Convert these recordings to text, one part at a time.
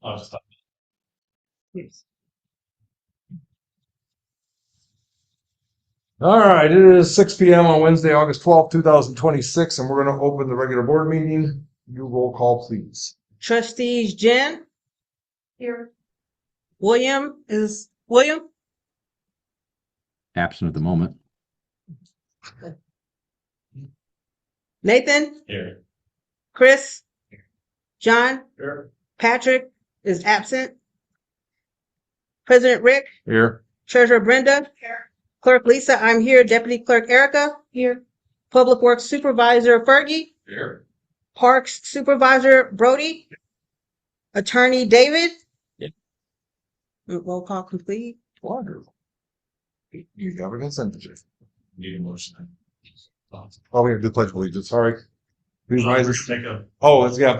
I'll just stop. Yes. All right, it is 6 p.m. on Wednesday, August 12th, 2026, and we're going to open the regular board meeting. You roll call, please. Trustees Jen? Here. William? Absent at the moment. Nathan? Here. Chris? John? Here. Patrick is absent. President Rick? Here. Treasurer Brenda? Here. Clerk Lisa, I'm here. Deputy Clerk Erica? Here. Public Works Supervisor Fergie? Here. Parks Supervisor Brody? Attorney David? Yeah. Roll call complete. Wonderful. You got a consent agenda. Need a motion. Oh, we have to do the pledge of allegiance. Sorry. Please rise. Make a,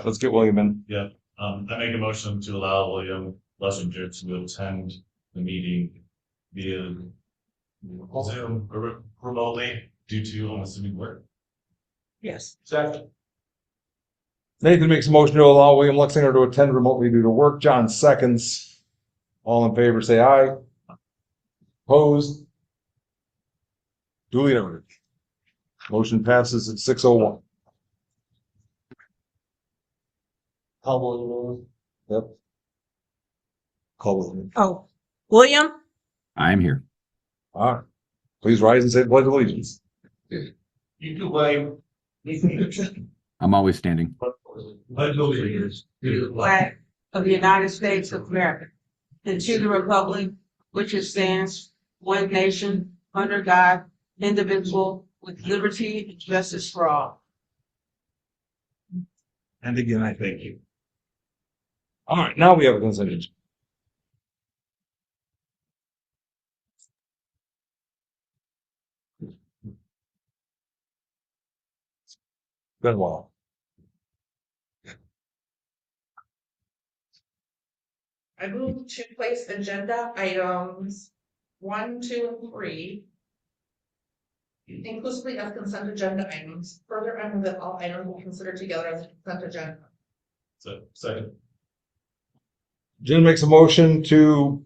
Let's get William in. I make a motion to allow William Lessinger to attend the meeting via Zoom or remotely due to unassuming work. Yes. Second. Nathan makes a motion to allow William Lexinger to attend remotely due to work. John seconds. All in favor, say aye. Opposed? Duly noted. Motion passes at 6:01. Yep. Call William. Oh, William? I'm here. All right. Please rise and say the pledge of allegiance. You do William. I'm always standing. Pledge allegiance to the flag of the United States of America and to the republic which it stands, one nation, under God, indivisible, with liberty and justice for all. And again, I thank you. All right, now we have a consent agenda. Been a while. I move to place agenda items 1, 2, and 3 inclusively as consent agenda items. Further, I move that all items will be considered together as a consent agenda. So, second. Jen makes a motion to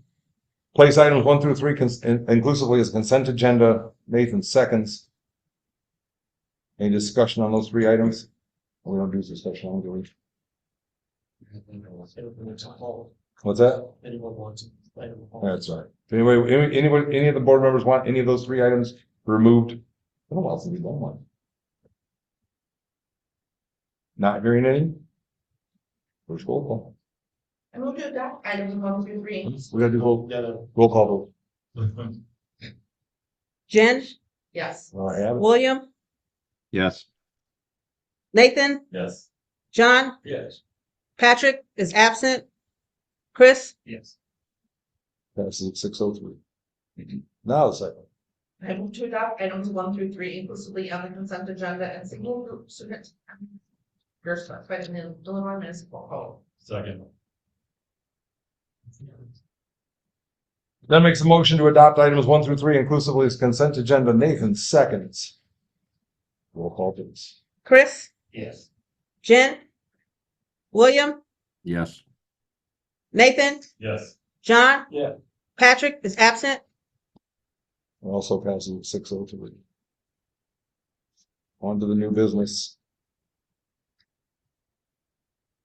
place items 1 through 3 inclusively as consent agenda. Nathan seconds. Any discussion on those 3 items? We don't do discussion on, do we? What's that? Anyone wants? That's right. Any of the board members want any of those 3 items removed? What else have we done one? Not hearing any? First roll call. I move to adopt items 1 through 3. We gotta do roll call vote. Jen? Yes. All right, have it. William? Yes. Nathan? Yes. John? Yes. Patrick is absent. Chris? Yes. Passes at 6:03. Now the second. I move to adopt items 1 through 3 inclusively on the consent agenda and single group students. You're specified in the Illinois Municipal Code. Second. Then makes a motion to adopt items 1 through 3 inclusively as consent agenda. Nathan seconds. Roll call please. Chris? Yes. Jen? William? Yes. Nathan? Yes. John? Yeah. Patrick is absent. Also passes at 6:03. On to the new business.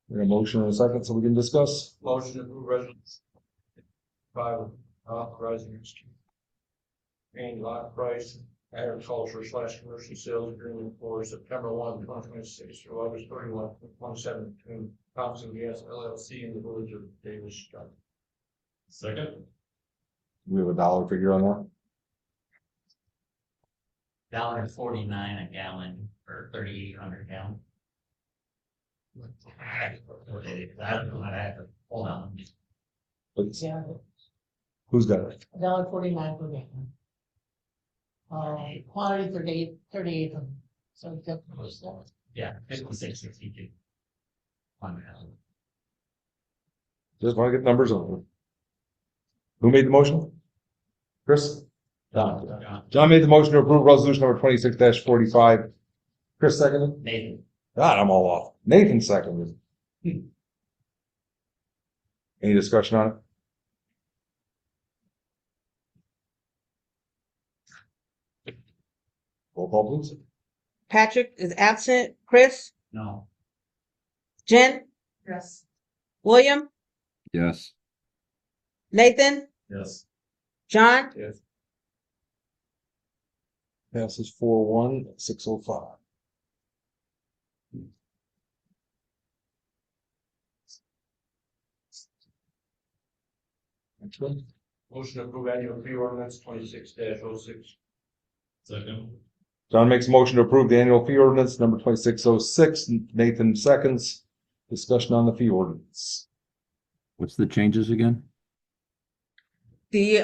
We have a motion in a second so we can discuss. Motion to approve resolution 5 authorizing paying lot price agriculture / commercial sales agreement for September 1, 2026 through August 31, 2027 between Thompson Gas LLC and the Village of Davis. Second. We have a dollar figure on that. $1.49 a gallon for 3,800 gallons. I don't know how to have it. Hold on. Please. Yeah, Who's got it? $1.49 per gallon. Quantity 38 of them. So it's up to us. Yeah, 56.62. 1 gallon. Just want to get numbers on it. Who made the motion? Chris? John made the motion to approve resolution number 26-45. Chris seconded. Nathan. God, I'm all off. Nathan seconded. Any discussion on it? Roll call, please. Patrick is absent. Chris, No. Jen, Yes. William, Yes. Nathan, Yes. John, Yes. Passes 4-1, 6:05. Next one. Motion to approve annual fee ordinance 26-06. Second. John makes a motion to approve the annual fee ordinance number 2606. Nathan seconds. Discussion on the fee ordinance. What's the changes again? the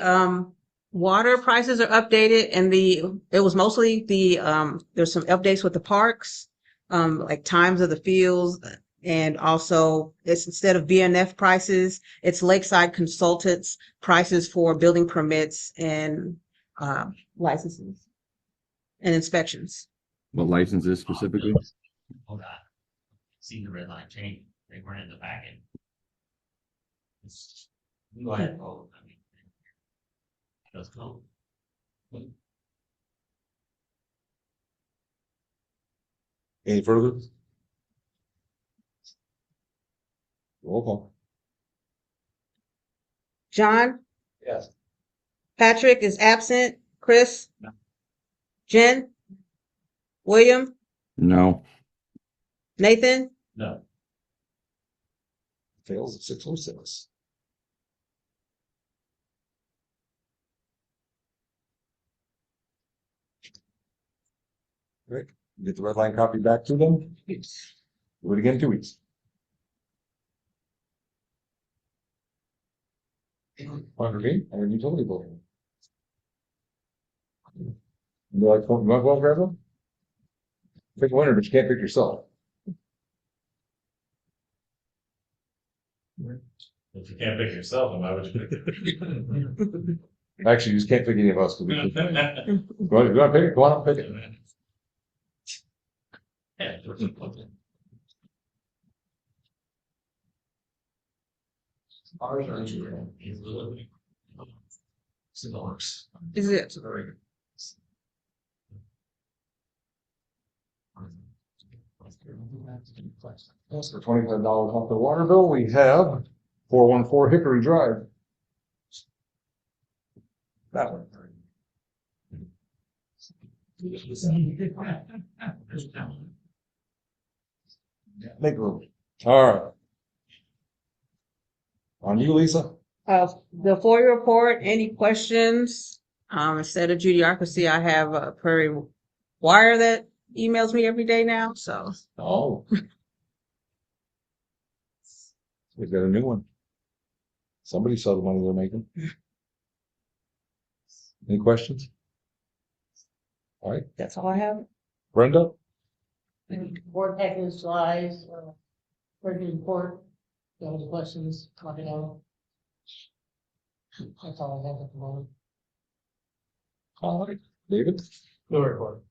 water prices are updated and it was mostly there's some updates with the parks, like times of the fields, and also it's instead of BNF prices, it's Lakeside Consultants prices for building permits and licenses and inspections. What licenses specifically? Hold on. See the red line change. They weren't in the packet. It's- Go ahead. Oh, I mean. Let's go. Any further? Roll call. John, Yes. Patrick is absent. Chris, Jen, William, No. Nathan, No. Fails at 6:06. Rick, get the red line copy back to them. Do it again in 2 weeks. Under me, or utility bill. You want to go and grab them? Pick a winner, but you can't pick yourself. If you can't pick yourself, then why would you pick it? Actually, you just can't pick any of us. 'Cause you want to pick it? Go on and pick it. Yeah. Ours are engineering. Cigars. is it? Yes, for $25 off the water bill, we have 414 Hickory Drive. That one. Make room. All right. On you, Lisa. The FOIA report, any questions? Instead of Judyocracy, I have a Prairie Wire that emails me every day now, so. Oh. We've got a new one. Somebody saw the money they're making. Any questions? All right, That's all I have. Brenda? Board package, slides, record report, those questions, let me know. That's all I have at the moment. All right, David? No report.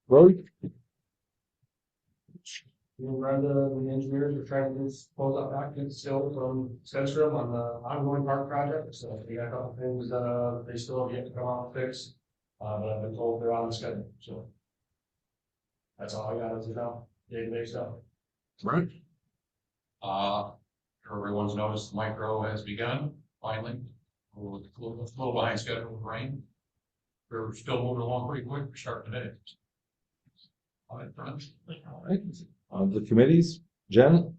Roy? You and Brenda, the engineers are trying to close out back in still from Centrum on the ongoing park project, so we got a couple things that, they still have yet to come out and fix. But I've been told they're on the schedule, so. That's all I got as of now, day-to-day stuff. Right. Everyone's noticed the micro has begun, finally. A little behind schedule with rain. We're still moving along pretty quick. We're starting today. All right, friends. All right, on the committees, Jen?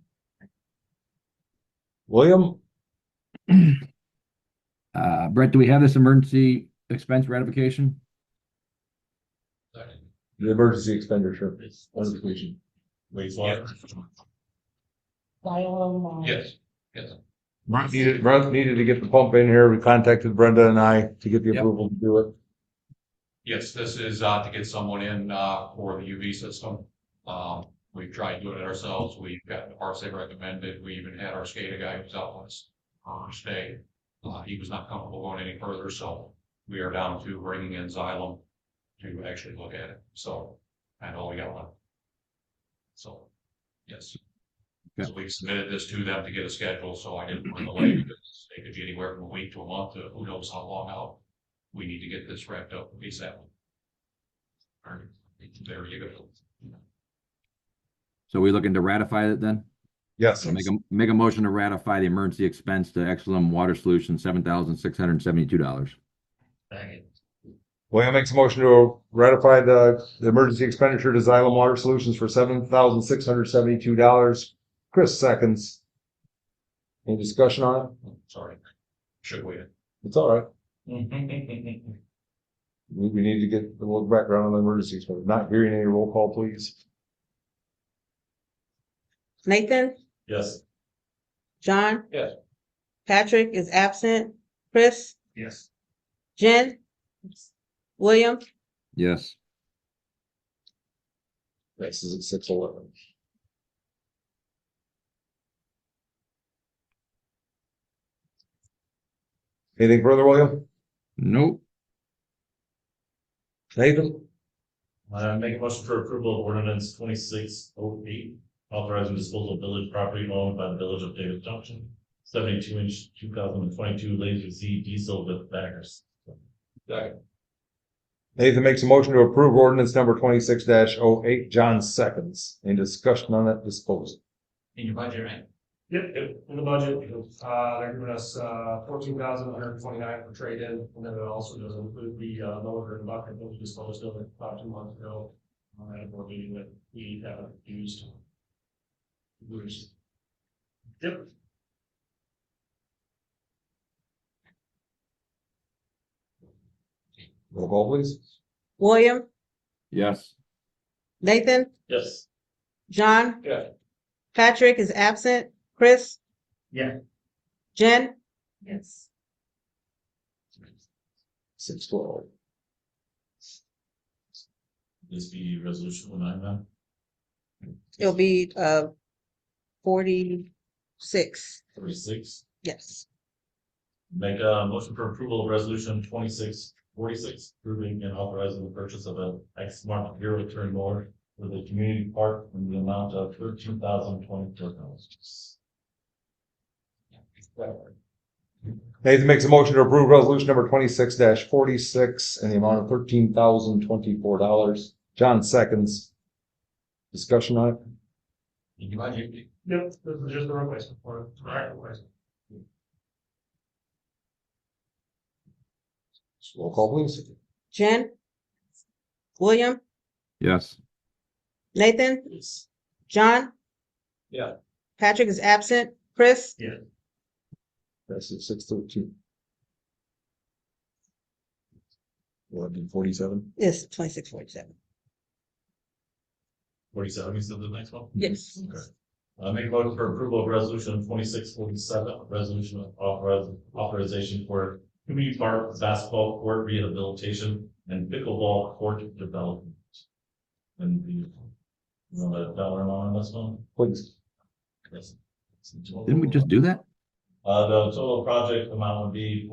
William? Brett, do we have this emergency expense ratification? The emergency expenditure. Notification. Wastewater. File them. Yes, yes. Brent needed to get the pump in here. We contacted Brenda and I to get the Yep. approval to do it. Yes, this is, to get someone in, for the UV system. We've tried doing it ourselves. We've got the parts they recommended. We even had our SCADA guy who's out last, stay. He was not comfortable going any further, so we are down to bringing in Xylem to actually look at it. So, and all we got left. So, yes. So we've submitted this to them to get a schedule, so I didn't want to delay because it could be anywhere from a week to a month to who knows how long out. We need to get this wrapped up ASAP. All right, there you go. So we looking to ratify it then? Yes. Make a motion to ratify the emergency expense to Exelon Water Solutions, $7,672. Second. William makes a motion to ratify the emergency expenditure to Xylem Water Solutions for $7,672. Chris seconds. Any discussion on it? Sorry. Should wait. It's all right. We need to get a little background on the emergency expense. Not hearing any roll call, please. Nathan, Yes. John? Yes. Patrick is absent. Chris, Yes. Jen, William, Yes. This is at 6:11. Anything further, William? Nope. Nathan? Make a motion for approval of ordinance 2608, authorizing disposal of village property owned by the village of Davis Junction, 72-inch 2022 Laser Z diesel with baggers. Second. Nathan makes a motion to approve ordinance number 26-08. John seconds. Any discussion on that disposal? In your budget, right? Yep, in the budget, they're giving us, 14,129 for trade-in, and then it also does include the, loader and bucket that we disposed of about 2 months ago. At a board meeting that we haven't used. Yep. Roll call, please. William, Yes. Nathan, Yes. John? Yeah. Patrick is absent. Chris? Yeah. Jen? Yes. 6:12. This be resolution 09 It'll be 46. 36. Yes. Make a motion for approval of resolution 2646, approving and authorizing the purchase of an X-Smart zero turn mower for the community park in the amount of $13,024. Nathan makes a motion to approve resolution number 26-46 in the amount of $13,024. John seconds. Discussion on it? In your budget. Yep, this is just a replacement for it, correct replacement. Roll call, please. Jen? William? Yes. Nathan? John? Yeah. Patrick is absent. Chris? That's at 6:13. 11:47. Yes, 2647. 47, you said the next one? Yes. Make a motion for approval of resolution 2647, resolution of authorization for community park basketball court rehabilitation and pickleball court development. And the, dollar amount on this one? Please. Yes. Didn't we just do that? The total project amount would be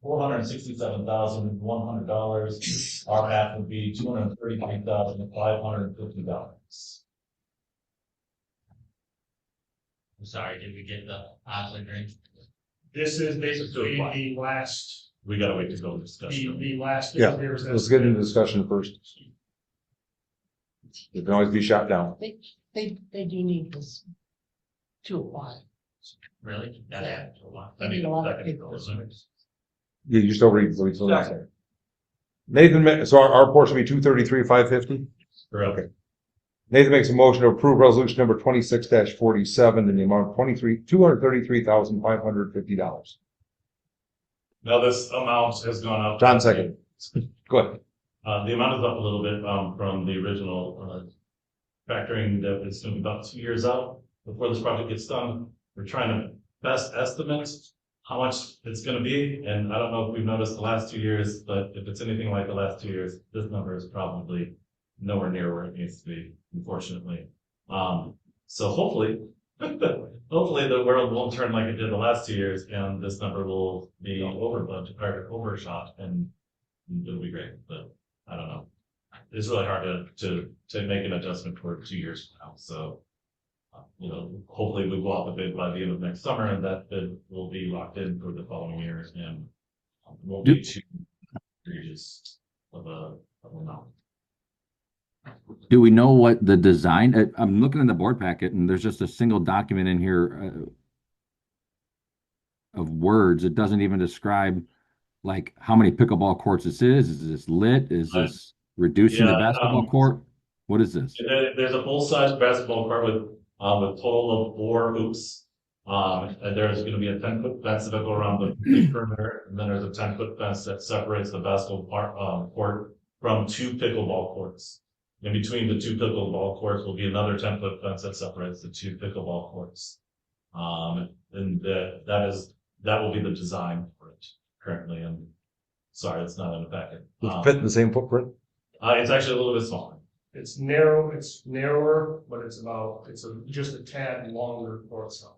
$467,100. Our half would be $233,550. I'm sorry, did we get the Osler drink? This is basically the last, We gotta wait to go to discussion. the last. Yeah, let's get into discussion first. It can always be shot down. They do need this to apply. Really? That happened a lot. They need a lot of Second. papers. You just don't read. Nathan, so our portion will be 233,550. Correct. Nathan makes a motion to approve resolution number 26-47 in the amount of $233,550. Now, this amount has gone up. John second. Go ahead. The amount is up a little bit, from the original, factoring that it's going to be about 2 years out before this project gets done. We're trying to best estimate how much it's going to be. And I don't know if we've noticed the last 2 years, but if it's anything like the last 2 years, this number is probably nowhere near where it needs to be, unfortunately. So hopefully, hopefully the world won't turn like it did the last 2 years and this number will be over budget or overshot and it'll be great, but I don't know. It's really hard to make an adjustment for 2 years from now, so. hopefully we go out the bid by the end of next summer, and that bid will be locked in for the following year, and won't be too egregious of a amount. Do we know what the design, I'm looking in the board packet and there's just a single document in here of words. It doesn't even describe like how many pickleball courts this is. Is this lit? Is this reducing the Yeah, basketball court? What is this? There's a full-size basketball court with a total of 4 hoops. And there's gonna be a 10-foot fence that will go around the perimeter, and then there's a 10-foot fence that separates the basketball court from 2 pickleball courts. In between the 2 pickleball courts will be another 10-foot fence that separates the 2 pickleball courts. And that will be the design for it currently, and sorry, it's not in the packet. Does it fit in the same footprint? It's actually a little bit smaller. It's narrower, but it's just a tad longer for itself.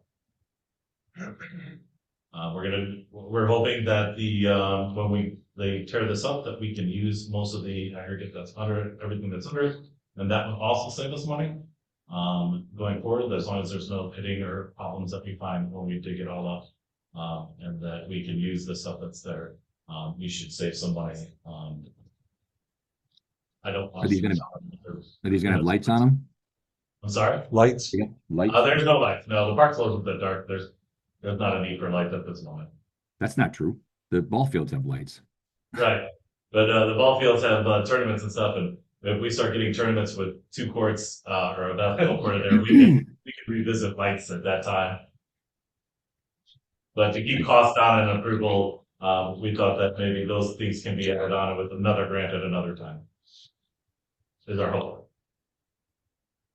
We're hoping that when they tear this up, that we can use most of the aggregate that's under it, everything that's under it, and that will also save us money. Going forward, as long as there's no pitting or problems that we find when we dig it all up, and that we can use the stuff that's there, we should save some money. I don't. Are these gonna have lights on them? I'm sorry? Lights? Lights? There's no lights. No, the park's a little bit dark. There's not a need for lights at this moment. That's not true. The ball fields have lights. Right. But the ball fields have tournaments and stuff, and if we start getting tournaments with 2 courts or a basketball court in there, we can revisit lights at that time. But to keep costs down and approval, we thought that maybe those things can be added on with another grant at another time. Is our hope.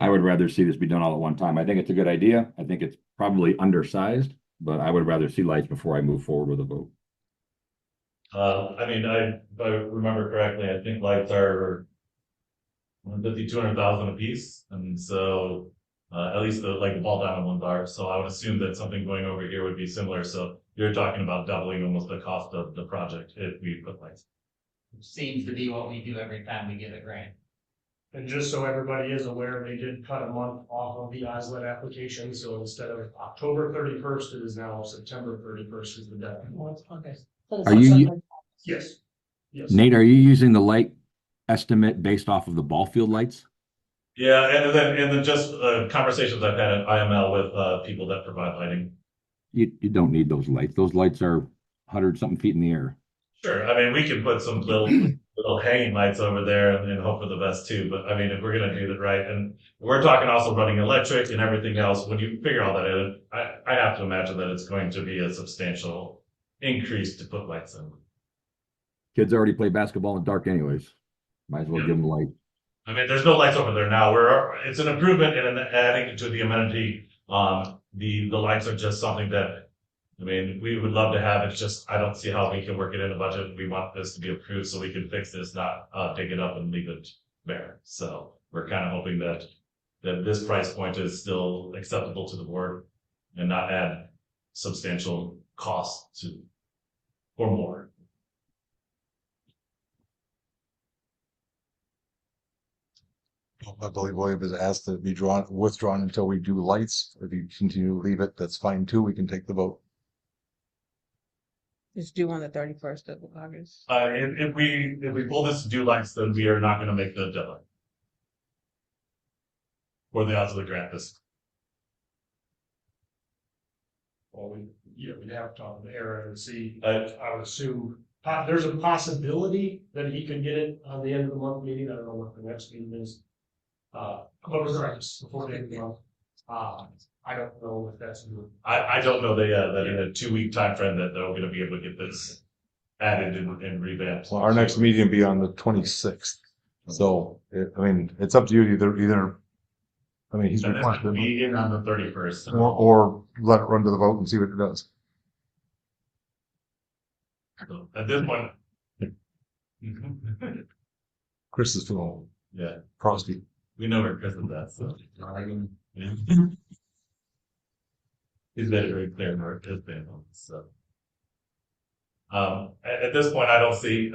I would rather see this be done all at one time. I think it's a good idea. I think it's probably undersized, but I would rather see lights before I move forward with a vote. If I remember correctly, I think lights are 200,000 a piece, and so at least the ball diamond ones are. So I would assume that something going over here would be similar. So you're talking about doubling almost the cost of the project if we put lights. Seems to be what we do every time we get a grant. And just so everybody is aware, they did cut a month off of the ISLET application, so instead of October 31st, it is now September 31st is the deadline. Are you, Yes. Yes. Nate, are you using the light estimate based off of the ball field lights? Yeah, and then just conversations I've had at IML with people that provide lighting. You don't need those lights. Those lights are 100-something feet in the air. Sure, we can put some little hanging lights over there and hope for the best too. But if we're gonna do that right, and we're talking also running electric and everything else, when you figure all that in, I have to imagine that it's going to be a substantial increase to put lights in. Kids already play basketball in the dark anyways. Might as well give them light. There's no lights over there now. It's an improvement and adding to the amenity. The lights are just something that, we would love to have. It's just, I don't see how we can work it in a budget. We want this to be approved so we can fix this, not dig it up and leave it bare. So we're kind of hoping that this price point is still acceptable to the board and not add substantial costs or more. I believe William has asked that it be withdrawn until we do lights. If you continue to leave it, that's fine too. We can take the vote. It's due on the 31st of August. If we pull this to do lights, then we are not going to make the deadline. Or the odds of the grant this. Well, we'd have to talk to Aaron and see. I would assume there's a possibility that he could get it on the end of the month meeting. I don't know what the next meeting is. Before the end of the month. I don't know if that's good. I don't know that in a 2-week time frame that they're going to be able to get this added and revamped. Well, our next meeting will be on the 26th. So, it's up to you either. He's And requested then be in on the 31st. or let it run to the vote and see what it does. So at this point. Chris is feeling frosty. We know where Chris is at, so. He's made it very clear where his band on this, so. At this point, I don't see,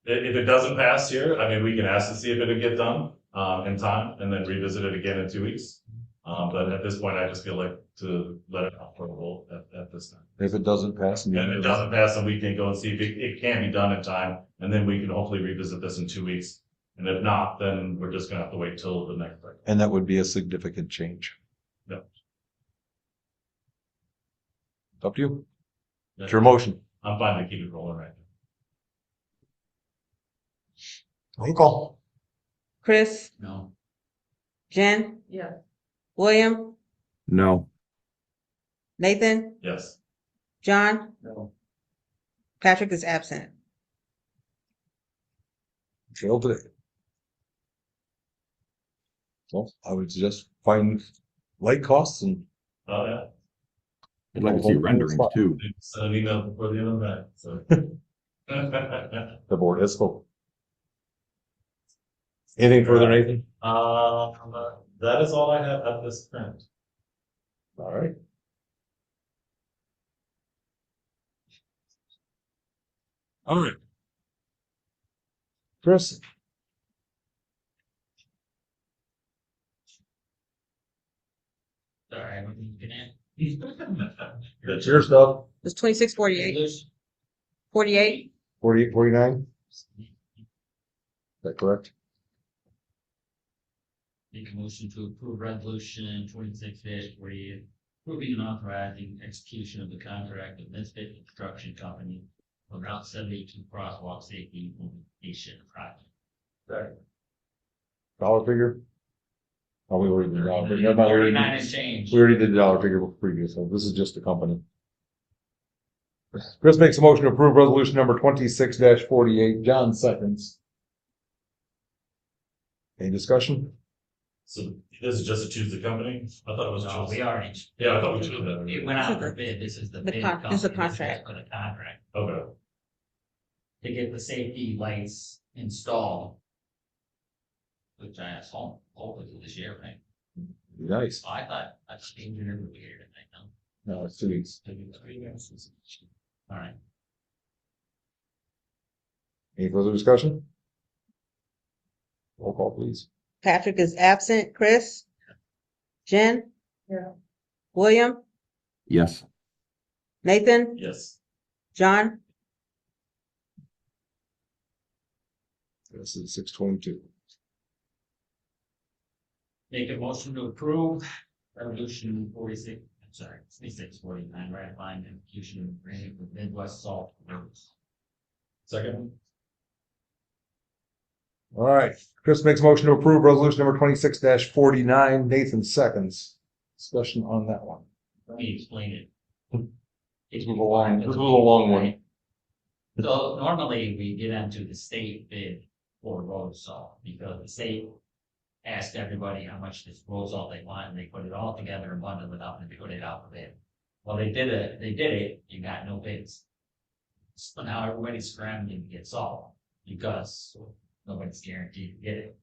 if it doesn't pass here, we can ask to see if it'll get done. in time and then revisit it again in 2 weeks. But at this point, I just feel like to let it out for a roll at this time. If it doesn't pass. And if it doesn't pass, then we can go and see if it can be done in time, and then we can hopefully revisit this in 2 weeks. And if not, then we're just gonna have to wait till the next cycle. And that would be a significant change. Yeah. It's up to you. It's your motion. I'm fine to keep it rolling right now. Roll call. Chris, No. Jen, Yeah. William, No. Nathan, Yes. John, No. Patrick is absent. Failed today. Well, I would suggest find light costs and Oh, yeah. I'd like to see renderings too. Send an email before the end of that, so. the board is full. Anything further, Nathan? That is all I have at this point. All right. All right. Chris, Sorry, I'm looking at. that's your stuff. It's 2648. 48. 48, 49? Is that correct? Make a motion to approve resolution 26-48, approving and authorizing execution of the contract with Misfit Construction Company for Route 72 crosswalk safety implementation project. Dollar figure? Oh, we already did the dollar figure. 39 and change. We already did the dollar figure previously. This is just the company. Chris makes a motion to approve resolution number 26-48. John seconds. Any discussion? So this is just to choose the company? I thought it was No, choose. we already. Yeah, I thought we chose that. It went out for bid. This is the The bid. con- this is a company. This contract. For the contract, Okay. to get the safety lights installed. Which I assume hopefully this year, right? Nice. Oh, I thought that's the engineer would be here tonight, no? No, it's 2 weeks. All right. Any further discussion? Roll call, please. Patrick is absent. Chris, Jen, Yeah. William, Yes. Nathan, Yes. John, This is 622. Make a motion to approve resolution 26-49, ratifying the execution agreement with Midwest Salt Works. Second? All right. Chris makes a motion to approve resolution number 26-49. Nathan seconds. Discussion on that one. Let me explain it. This was a long one. So normally we get into the state bid for road salt because the state asked everybody how much this road salt they want and they put it all together and bundle it up and put it out for bid. Well, they did it, you got no bids. So now everybody's scrambling to get salt because nobody's guaranteed to get it.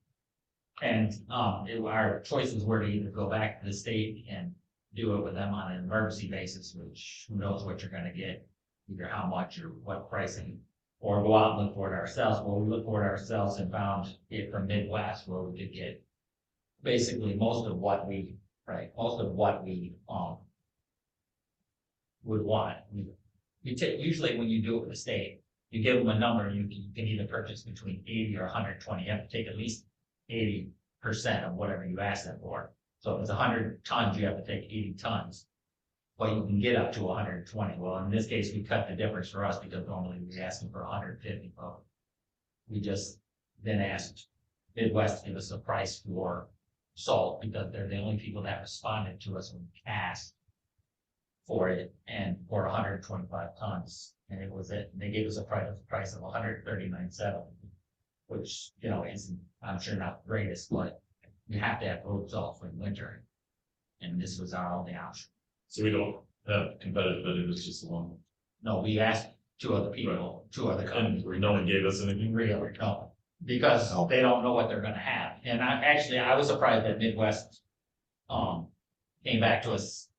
And, our choices were to either go back to the state and do it with them on an emergency basis, which who knows what you're gonna get, either how much or what pricing, or go out and look for it ourselves. Well, we looked for it ourselves and found it from Midwest where we could get basically most of what we would want. Usually when you do it with the state, you give them a number, you can either purchase between 80 or 120. You have to take at least 80% of whatever you ask them for. So if it's 100 tons, you have to take 80 tons. But you can get up to 120. Well, in this case, we cut the difference for us because normally we ask them for 150. But we just then asked Midwest to give us a price for salt because they're the only people that responded to us when we asked for it and for 125 tons. And it was it. They gave us a price of 139.7, which, isn't, I'm sure not the greatest, but you have to have road salt for winter. And this was our only option. So we don't have competitive bidding, it's just the one. No, we asked two other people, two other companies. And no one gave us anything? Really, no, because they don't know what they're gonna have. And I was surprised that Midwest, came back to us.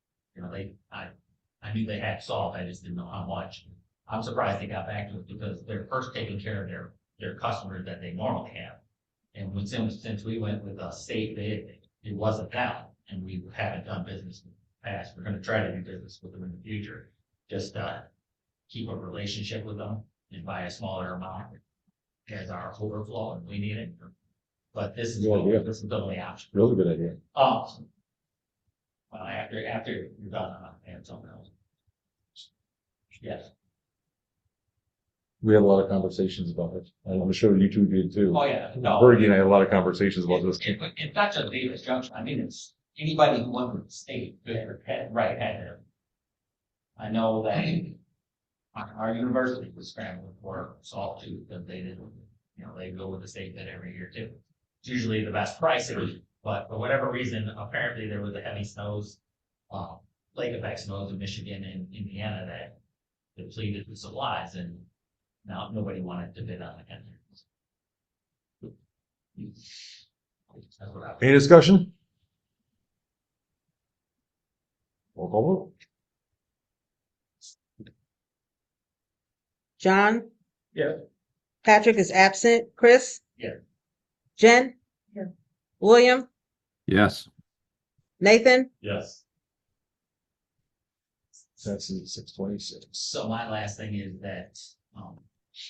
I knew they had salt, I just didn't know how much. I'm surprised they got back to us because they're first taking care of their customers that they normally have. And since we went with a state bid, it wasn't down, and we haven't done business in the past. We're gonna try to do business with them in the future. Just, keep a relationship with them and buy a smaller amount as our overflow if we need it. But this is, Good idea. this is the only option. Really good idea. Well, after you're done, I have something else. Yes. We had a lot of conversations about it, and I'm sure you two did too. Oh, yeah, no. Bergie and I had a lot of conversations about this. It's not just Davis Junction. I mean, it's anybody who went with the state, had there. I know that our university was scrambling for salt too, because they didn't, they go with the state bid every year too. It's usually the best pricing, but for whatever reason, apparently there was a heavy snows, lake effect snows in Michigan and Indiana that depleted the supplies, and now nobody wanted to bid on it. That's what I. Any discussion? Roll call vote. John? Yeah. Patrick is absent. Chris? Yeah. Jen? Yeah. William? Yes. Nathan? Yes. That's 6:26. So my last thing is that,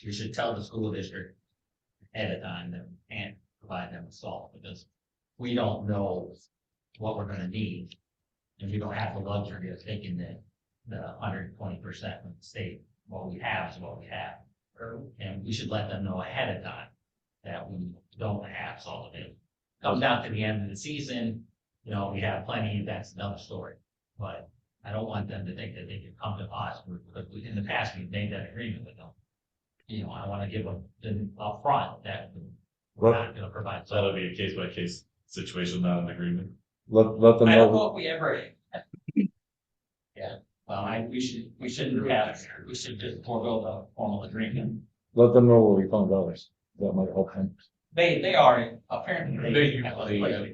we should tell the school district ahead of time that we can't provide them with salt, because we don't know what we're gonna need. And we don't have the luxury of taking the 120% from the state. What we have is what we have. And we should let them know ahead of time that we don't have salt available. Come down to the end of the season, we have plenty, that's another story. But I don't want them to think that they can come to us, because in the past, we've made that agreement with them. I want to give them upfront that we're not gonna provide. So that'll be a case by case situation, not an agreement. Let them I don't know know. if we ever. Yeah, well, we should just forego the formal agreement. Let them know where we found ours. That might help them. They are, apparently. They usually have a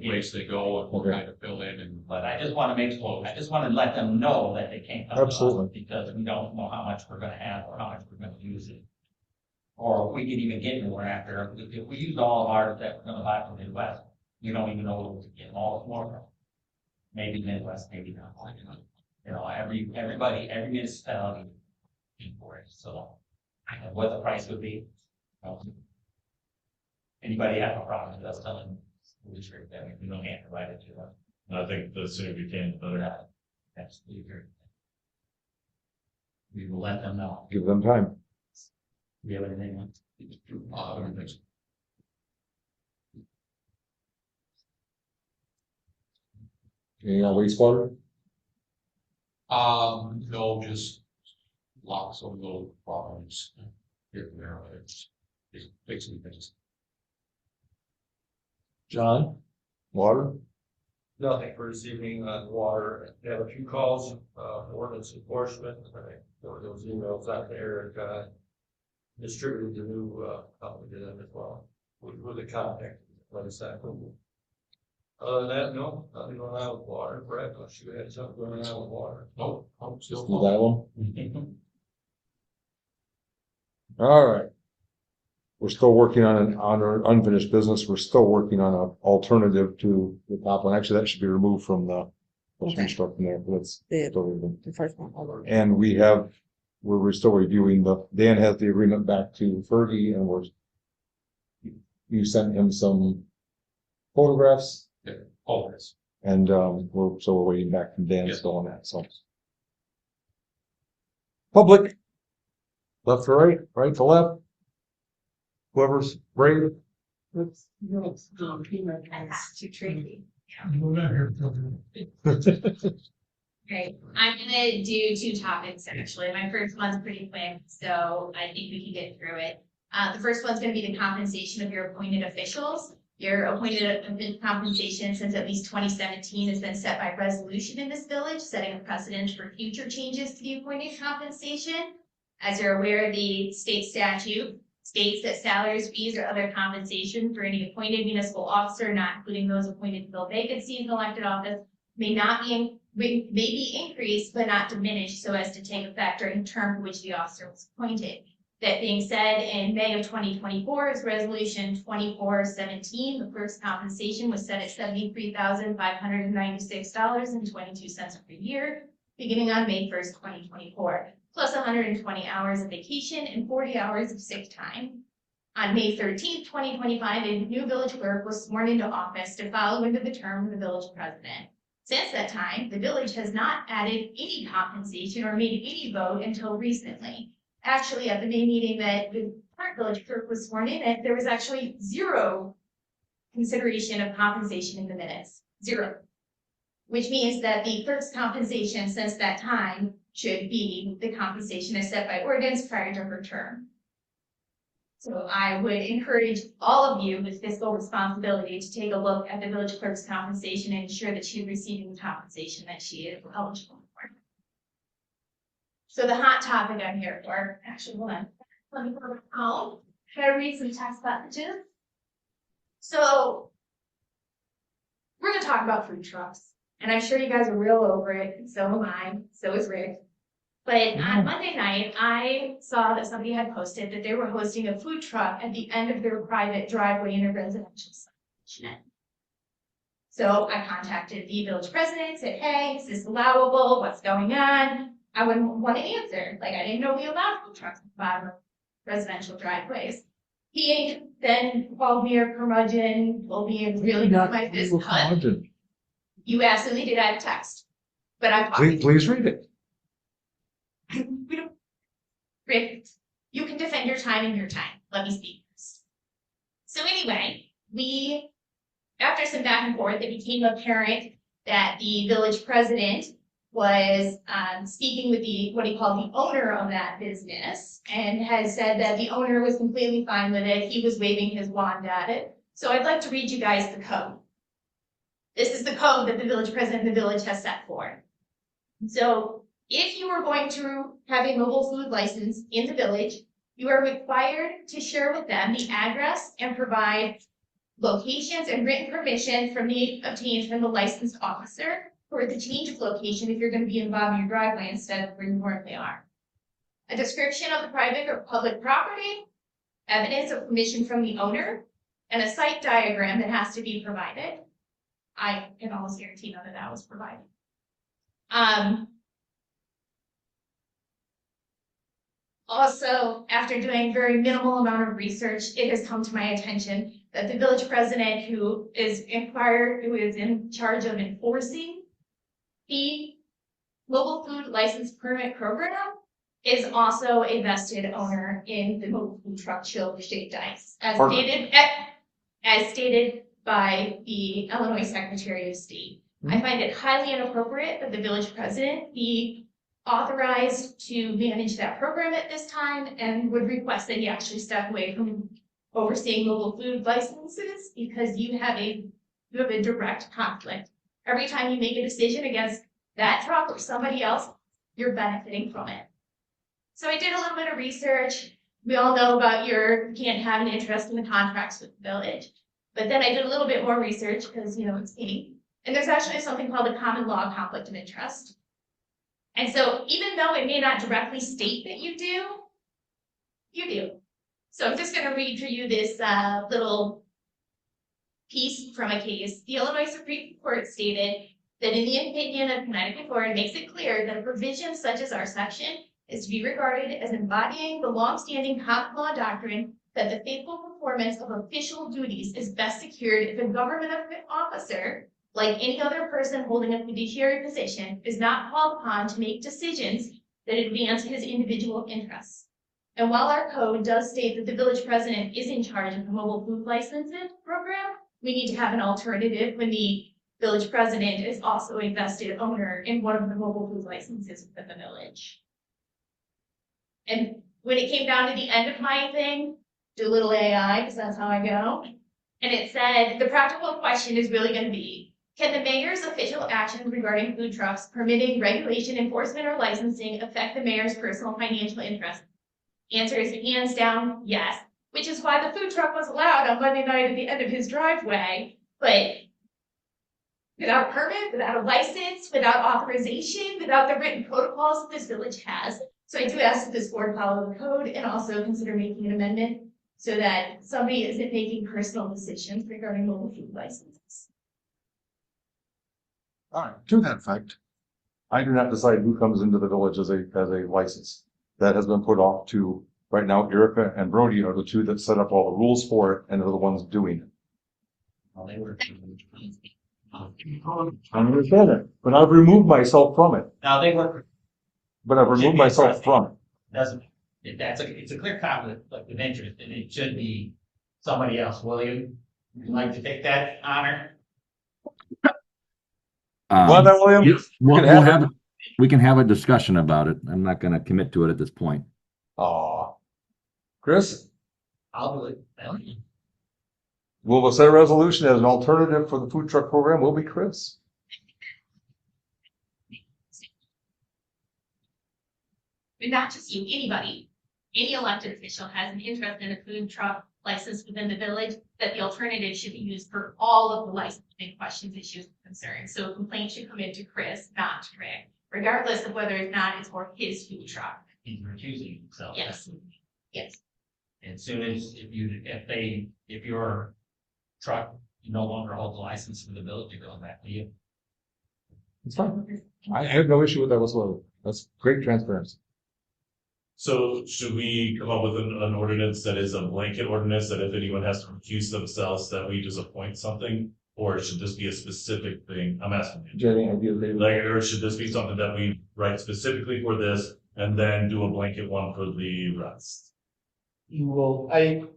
place they go and we'll Okay. kind of fill in and. But I just want to let them know that they can't come to us, Absolutely. because we don't know how much we're gonna have or how much we're gonna use it. Or if we can even get more after, if we use all of ours that we're gonna buy from Midwest, we don't even know what we're getting all more. Maybe Midwest, maybe not. Every municipality paying for it, so I know what the price would be. Anybody have a problem with us telling the district that we don't have to write it to them? And I think the sooner we can, the better. Absolutely agree. We will let them know. Give them time. Do you have anything else? Everything's. Any wastewater? No, just lots of little problems here and there. It's fixing things. John? Water? Nothing for this evening on water. I have a few calls, ordinance enforcement. There were those emails out there, distributed the new, copy to them as well, with the contact, let us know. Other than that, no, nothing going on with water. Brett, unless you had something going on with water. Nope, I'm still. Do that one? All right. We're still working on our unfinished business. We're still working on an alternative to the top one. Actually, that should be removed from the Okay. construction there. Let's. The first one. And we're still reviewing Dan has the agreement back to Fergie, and you sent him some photographs, Always. and we're waiting back from Dan Yes. still on that, so. Public, left to right, right to left. Whoever's brave. To Tracy. We're not here. Great. I'm gonna do two topics actually. My first one's pretty quick, so I think we can get through it. The first one's gonna be the compensation of your appointed officials. Your appointed compensation since at least 2017 has been set by resolution in this village, setting a precedent for future changes to the appointed compensation. As you're aware, the state statute states that salaries, fees, or other compensation for any appointed municipal officer, not including those appointed to fill vacancies in elected office, may be increased but not diminished so as to take effect during the term for which the officer was appointed. That being said, in May of 2024, is Resolution 2417. The clerk's compensation was set at $73,596.22 per year, beginning on May 1st, 2024, plus 120 hours of vacation and 40 hours of sick time. On May 13th, 2025, a new village clerk was sworn into office to follow into the term of the village president. Since that time, the village has not added any compensation or made any vote until recently. Actually, at the May meeting that the current village clerk was sworn in at, there was actually zero consideration of compensation in the minutes. Zero. Which means that the clerk's compensation since that time should be the compensation as set by ordinance prior to her term. So I would encourage all of you with fiscal responsibility to take a look at the village clerk's compensation and ensure that she's receiving the compensation that she is eligible for. So the hot topic I'm here for, actually, hold on. Let me go to the column. Can I read some text messages? So we're going to talk about food trucks. And I'm sure you guys are real over it. And so am I. So is Rick. But on Monday night, I saw that somebody had posted that they were hosting a food truck at the end of their private driveway in a residential subdivision. So I contacted the village president, said, hey, is this allowable? What's going on? I wouldn't want to answer. Like, I didn't know we allowed food trucks at the bottom of residential driveways. He then called me a curmudgeon, told me it really got my business. You absolutely did. I have text. But I Please read it. We don't, Rick, you can defend your time in your time. Let me speak first. So anyway, after some back and forth, it became apparent that the village president was speaking with what he called the owner of that business and had said that the owner was completely fine with it. He was waving his wand at it. So I'd like to read you guys the code. This is the code that the village president of the village has set forth. So if you are going to have a mobile food license in the village, you are required to share with them the address and provide locations and written permission obtained from the licensed officer for the change of location if you're going to be involved in your driveway instead of where you currently are. A description of the private or public property, evidence of permission from the owner, and a site diagram that has to be provided. I can almost guarantee none of that was provided. Also, after doing very minimal amount of research, it has come to my attention that the village president who is in charge of enforcing the mobile food license permit program is also a vested owner in the mobile food truck chill shake dice, as stated by the Illinois Secretary of State. I find it highly inappropriate that the village president be authorized to manage that program at this time and would request that he actually step away from overseeing mobile food licenses because you have a direct conflict. Every time you make a decision against that truck or somebody else, you're benefiting from it. So I did a little bit of research. We all know about you can't have an interest in the contracts with the village. But then I did a little bit more research because, it's me. And there's actually something called a common law conflict of interest. And so even though it may not directly state that you do, you do. So I'm just going to read for you this little piece from a case. The Illinois Supreme Court stated that in the opinion of Connecticut Court, it makes it clear that a provision such as our section is to be regarded as embodying the longstanding common law doctrine that the faithful performance of official duties is best secured if a government officer, like any other person holding a fiduciary position, is not called upon to make decisions that advance his individual interests. And while our code does state that the village president is in charge of the mobile food licensing program, we need to have an alternative when the village president is also a vested owner in one of the mobile food licenses within the village. And when it came down to the end of my thing, do a little AI, because that's how I go. And it said, the practical question is really going to be, can the mayor's official actions regarding food trucks permitting regulation, enforcement, or licensing affect the mayor's personal financial interest? Answer is hands down, yes. Which is why the food truck was allowed on Monday night at the end of his driveway. But without a permit, without a license, without authorization, without the written protocols that this village has. So I do ask that this board follow the code and also consider making an amendment so that somebody isn't making personal decisions regarding mobile food licenses. All right, to that effect, I do not decide who comes into the village as a license. That has been put off to, right now, Erica and Brody are the two that set up all the rules for it and are the ones doing it. Well, they were. I understand it, but I've removed myself from it. Now, they work, But I've removed myself from it. doesn't, if that's it's a clear conflict of interest, and it should be somebody else. William, would you like to take that honor? Well, then, William, you can have it. We can have a discussion about it. I'm not gonna commit to it at this point. Aw. Chris, I'll do it. we'll set a resolution as an alternative for the food truck program will be Chris. But not just you, anybody, any elected official has an interest in a food truck license within the village, that the alternative should be used for all of the licensing questions, issues, and concerns. So a complaint should come into Chris, not to Rick, regardless of whether or not it's for his food truck. He's recusing himself. Yes. Yes. As soon as if your truck no longer holds a license for the village, you're going back to you. It's fine. I have no issue with that whatsoever. That's great transparency. So should we come up with an ordinance that is a blanket ordinance that if anyone has to recuse themselves, that we just appoint something? Or should this be a specific thing? I'm asking you. Jenny, ideally, Like, or should this be something that we write specifically for this and then do a blanket one for the rest? You will, Like,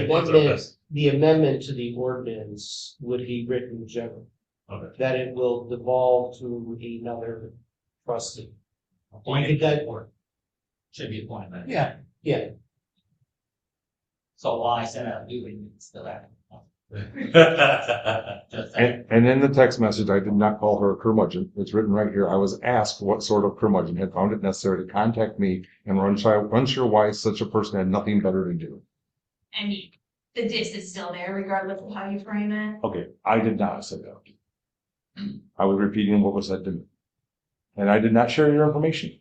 what's our best? the amendment to the ordinance would be written general, Okay. that it will devolve to another trustee. Appointed that- or should be appointed. Yeah. So while I said I'm doing, it's still happening. Just saying. And in the text message, I did not call her a curmudgeon. It's written right here. I was asked what sort of curmudgeon had found it necessary to contact me and were unsure why such a person had nothing better to do. I mean, the diss is still there regardless of how you frame it. Okay, I did not say that. I was repeating what was said to me. And I did not share your information.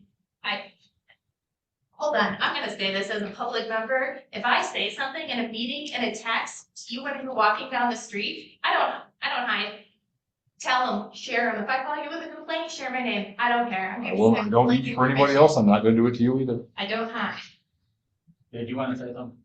Hold on, I'm gonna say this as a public member. If I say something in a meeting, in a text, to you when you're walking down the street, I don't hide. Tell them, share them. If I call you with a complaint, share my name. I don't care. I'm gonna Well, share I don't complaint need for anybody information. else. I'm not going to do it to you either. I don't hide. Did you want to say something?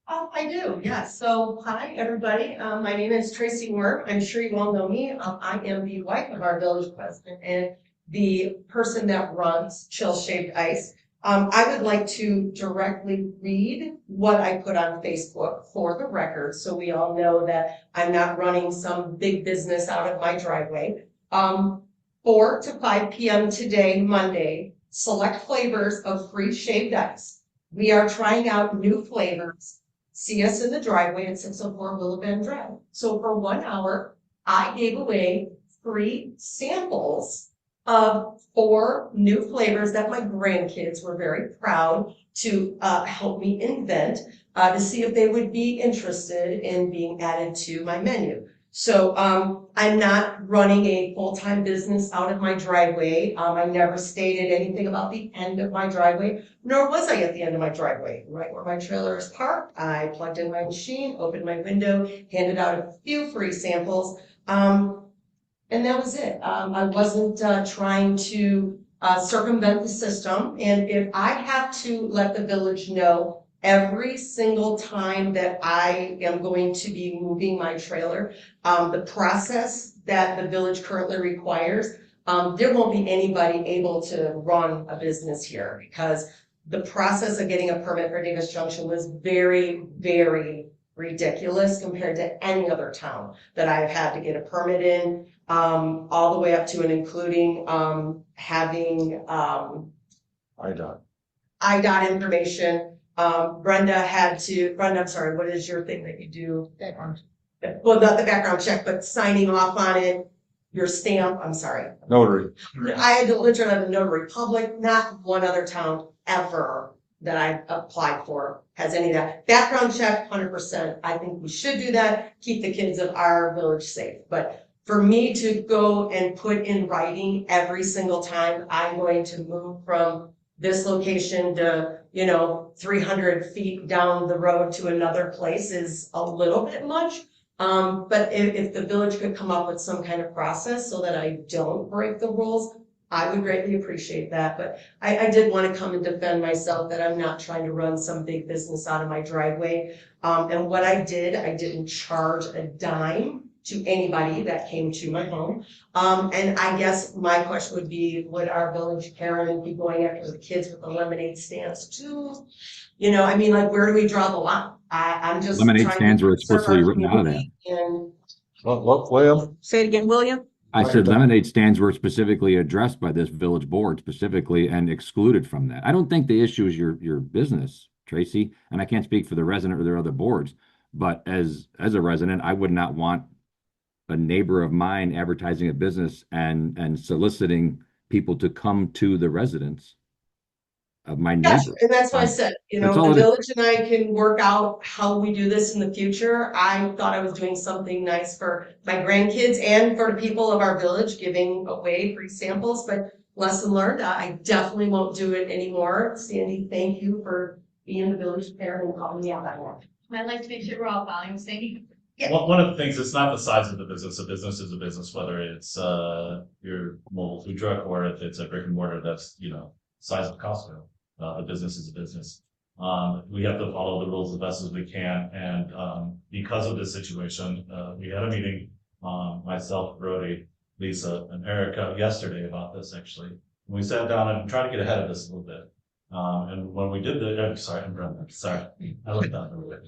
I do, yes. So, hi, everybody. My name is Tracy Worm. I'm sure you all know me. I am the wife of our village president and the person that runs Chill Shaved Ice. I would like to directly read what I put on Facebook for the record, so we all know that I'm not running some big business out of my driveway. 4 to 5 p.m. today, Monday, select flavors of free shaved ice. We are trying out new flavors. See us in the driveway at 604 Willow Bend Drive. So for 1 hour, I gave away free samples of 4 new flavors that my grandkids were very proud to help me invent to see if they would be interested in being added to my menu. So I'm not running a full-time business out of my driveway. I never stated anything about the end of my driveway, nor was I at the end of my driveway. Right where my trailer is parked, I plugged in my machine, opened my window, handed out a few free samples. And that was it. I wasn't trying to circumvent the system. And if I have to let the village know every single time that I am going to be moving my trailer, the process that the village currently requires, there won't be anybody able to run a business here because the process of getting a permit for Davis Junction was very, very ridiculous compared to any other town that I've had to get a permit in. All the way up to and including having IDOT information. Brenda, I'm sorry, what is your thing that you do? Background. Well, not the background check, but signing off on it, your stamp, I'm sorry. Notary. I had to literally have a notary public, not one other town ever that I applied for has any of that. Background check, 100%. I think we should do that, keep the kids of our village safe. But for me to go and put in writing every single time I'm going to move from this location to, 300 feet down the road to another place is a little bit much. But if the village could come up with some kind of process so that I don't break the rules, I would greatly appreciate that. But I did want to come and defend myself that I'm not trying to run some big business out of my driveway. And what I didn't charge a dime to anybody that came to my home. And I guess my question would be, would our village Karen be going after the kids with the lemonade stands too? Where do we draw the line? I'm just Lemonade trying stands to were serve explicitly our written out of that. community. And William? Say it again, William? I said lemonade stands were specifically addressed by this village board specifically and excluded from that. I don't think the issue is your business, Tracy, and I can't speak for the resident or their other boards, but as a resident, I would not want a neighbor of mine advertising a business and soliciting people to come to the residence of my yes, neighbor. and that's why I said, That's all the it is. village and I can work out how we do this in the future. I thought I was doing something nice for my grandkids and for the people of our village, giving away free samples, but lesson learned, I definitely won't do it anymore. Sandy, thank you for being the village parent and calling me out that one. I'd like to make sure we're all following the same. Yeah. One of the things, it's not the size of the business. A business is a business, whether it's your mobile food truck or if it's a brick and mortar that's, size of Costco. A business is a business. We have to follow the rules the best as we can. And because of this situation, we had a meeting, myself, Brody, Lisa, and Erica yesterday about this actually. We sat down and tried to get ahead of this a little bit. And when we did I'm sorry, I'm Brenda. Sorry, I looked down a little bit.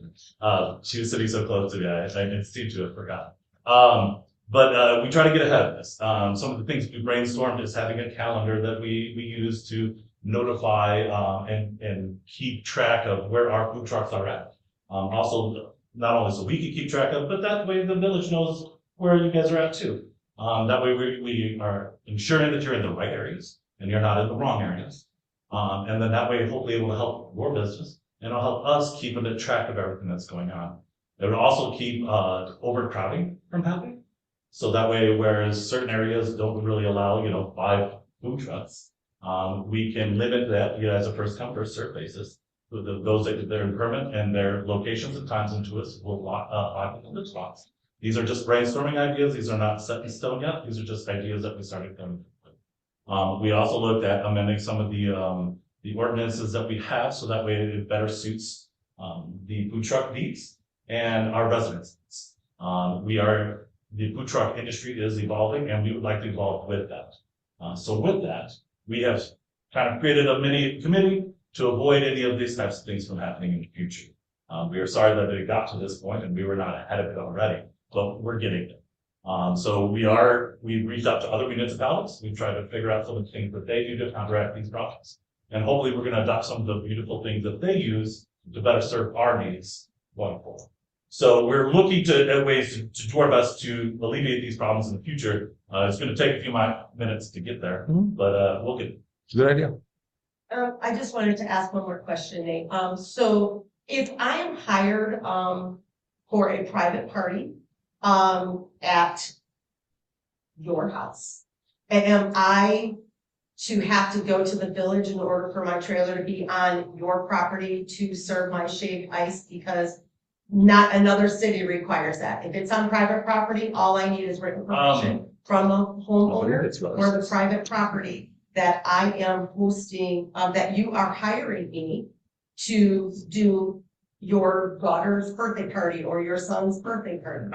She was sitting so close to me, I seemed to have forgotten. But we try to get ahead of this. Some of the things we brainstormed is having a calendar that we use to notify and keep track of where our food trucks are at. Also, not only so we can keep track of, but that way the village knows where you guys are at too. That way we are ensuring that you're in the right areas and you're not in the wrong areas. And then that way, hopefully, it will help your business and it'll help us keep a track of everything that's going on. It will also keep overcrowding from happening. So that way, whereas certain areas don't really allow, 5 food trucks, we can limit that as a first come, first served basis. Those that are in permit and their locations and times into us will lock up the spots. These are just brainstorming ideas. These are not set in stone yet. These are just ideas that we started coming with. We also looked at amending some of the ordinances that we have, so that way it better suits the food truck needs and our residents. The food truck industry is evolving, and we would like to evolve with that. So with that, we have kind of created a mini committee to avoid any of these types of things from happening in the future. We are sorry that it got to this point, and we were not ahead of it already, but we're getting there. So we've reached out to other municipalities. We've tried to figure out some of the things that they do to counteract these problems. And hopefully we're going to adopt some of the beautiful things that they use to better serve our needs going forward. So we're looking at ways to do our best to alleviate these problems in the future. It's going to take a few minutes to get there, but we'll get it. It's a good idea. I just wanted to ask one more question, Nate. So if I am hired for a private party at your house, am I to have to go to the village in order for my trailer to be on your property to serve my shaved ice, because not another city requires that? If it's on private property, all I need is written permission from the homeowner or the private property that I am hosting, that you are hiring me to do your daughter's birthday party or your son's birthday party.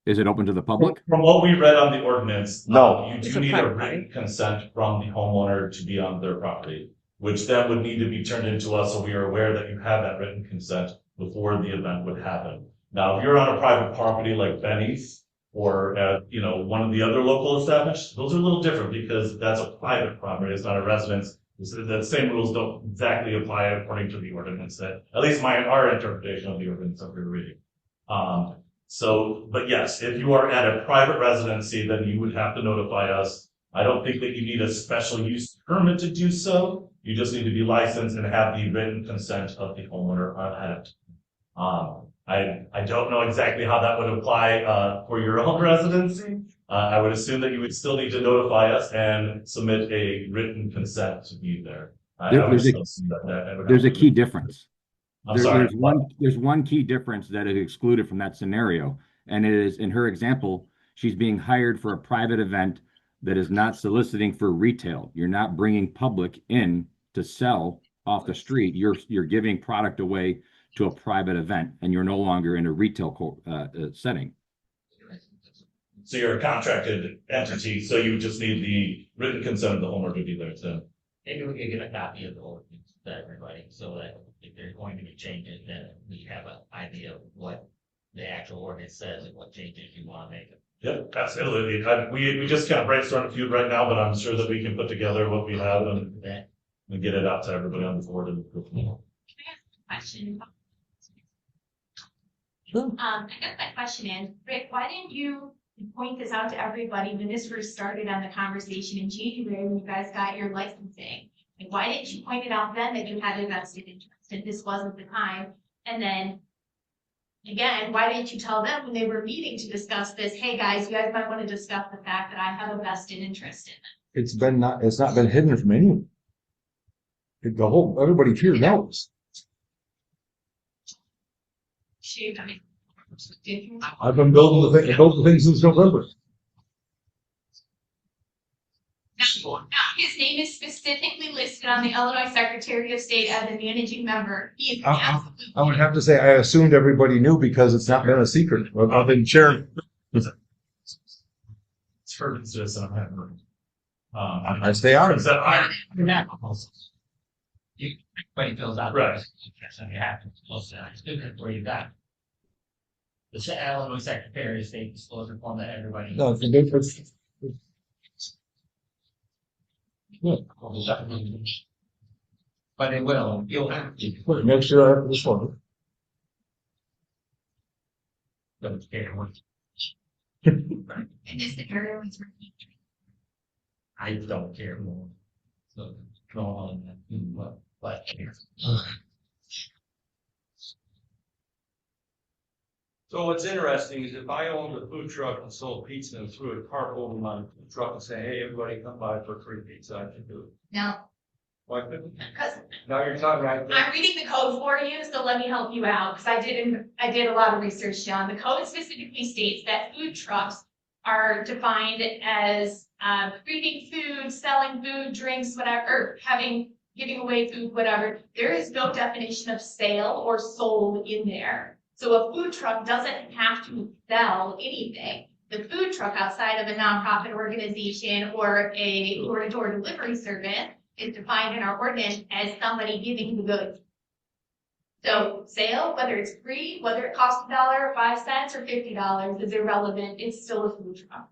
Is it open to the public? From what we read on the ordinance, No. You It's do a need a private written consent from the homeowner to be on their property, which then would need to be turned into us so we are aware that you have that written consent before the event would happen. Now, if you're on a private property like Benny's or at, one of the other local establishments, those are a little different because that's a private property. It's not a residence. The same rules don't exactly apply according to the ordinance that, at least our interpretation of the ordinance that we're reading. But yes, if you are at a private residency, then you would have to notify us. I don't think that you need a special use permit to do so. You just need to be licensed and have the written consent of the homeowner on it. I don't know exactly how that would apply for your own residency, I would assume that you would still need to notify us and submit a written consent to be there. I would There's a- still assume that would There's a have to key be- difference. I'm sorry. There's one key difference that is excluded from that scenario. And it is, in her example, she's being hired for a private event that is not soliciting for retail. You're not bringing public in to sell off the street. You're giving product away to a private event, and you're no longer in a retail setting. So you're a contracted entity, so you just need the written consent of the homeowner to be there too. Maybe we could get a copy of the ordinance to everybody, so that if there's going to be changes, then we have an idea of what the actual ordinance says and what changes you want to make. Yep, absolutely. We just kind of brainstormed a few right now, but I'm sure that we can put together what we have and get it out to everybody on the board and go from there. Question. Sure. I guess my question is, Rick, why didn't you point this out to everybody when this first started on the conversation in January when you guys got your licensing? Like, why didn't you point it out then that you had a vested interest and this wasn't the time? And then again, why didn't you tell them when they were meeting to discuss this? Hey guys, you guys might want to discuss the fact that I have a vested interest in it. It's not been hidden from anyone. Everybody here knows. Shoot, I mean, I've been building the things since November. his name is specifically listed on the Illinois Secretary of State as a managing member. He is I absolutely. would have to say, I assumed everybody knew because it's not been a secret. I've been sharing. It's for just I haven't heard. I stay out of it. You're not. Everybody fills out. Right. So you have to close it where you got. The Illinois Secretary of State disclosure form that everybody. No, it's a difference. But it will, you'll have to. Make sure I have this one. Don't care what. And is the area was working. I don't care more. So, go on that, but. So what's interesting is if I owned a food truck and sold pizza and threw a cart over my food truck and say, hey, everybody come by for free pizza, I should do it. No, Why couldn't? because Now you're talking right there. I'm reading the code for you, so let me help you out, because I did a lot of research, John. The code specifically states that food trucks are defined as creating food, selling food, drinks, whatever, or giving away food, whatever. There is no definition of sale or sold in there. So a food truck doesn't have to sell anything. The food truck outside of a nonprofit organization or a door-to-door delivery service is defined in our ordinance as somebody giving the goods. So sale, whether it's free, whether it costs $1 or 5 cents or $50 is irrelevant. It's still a food truck.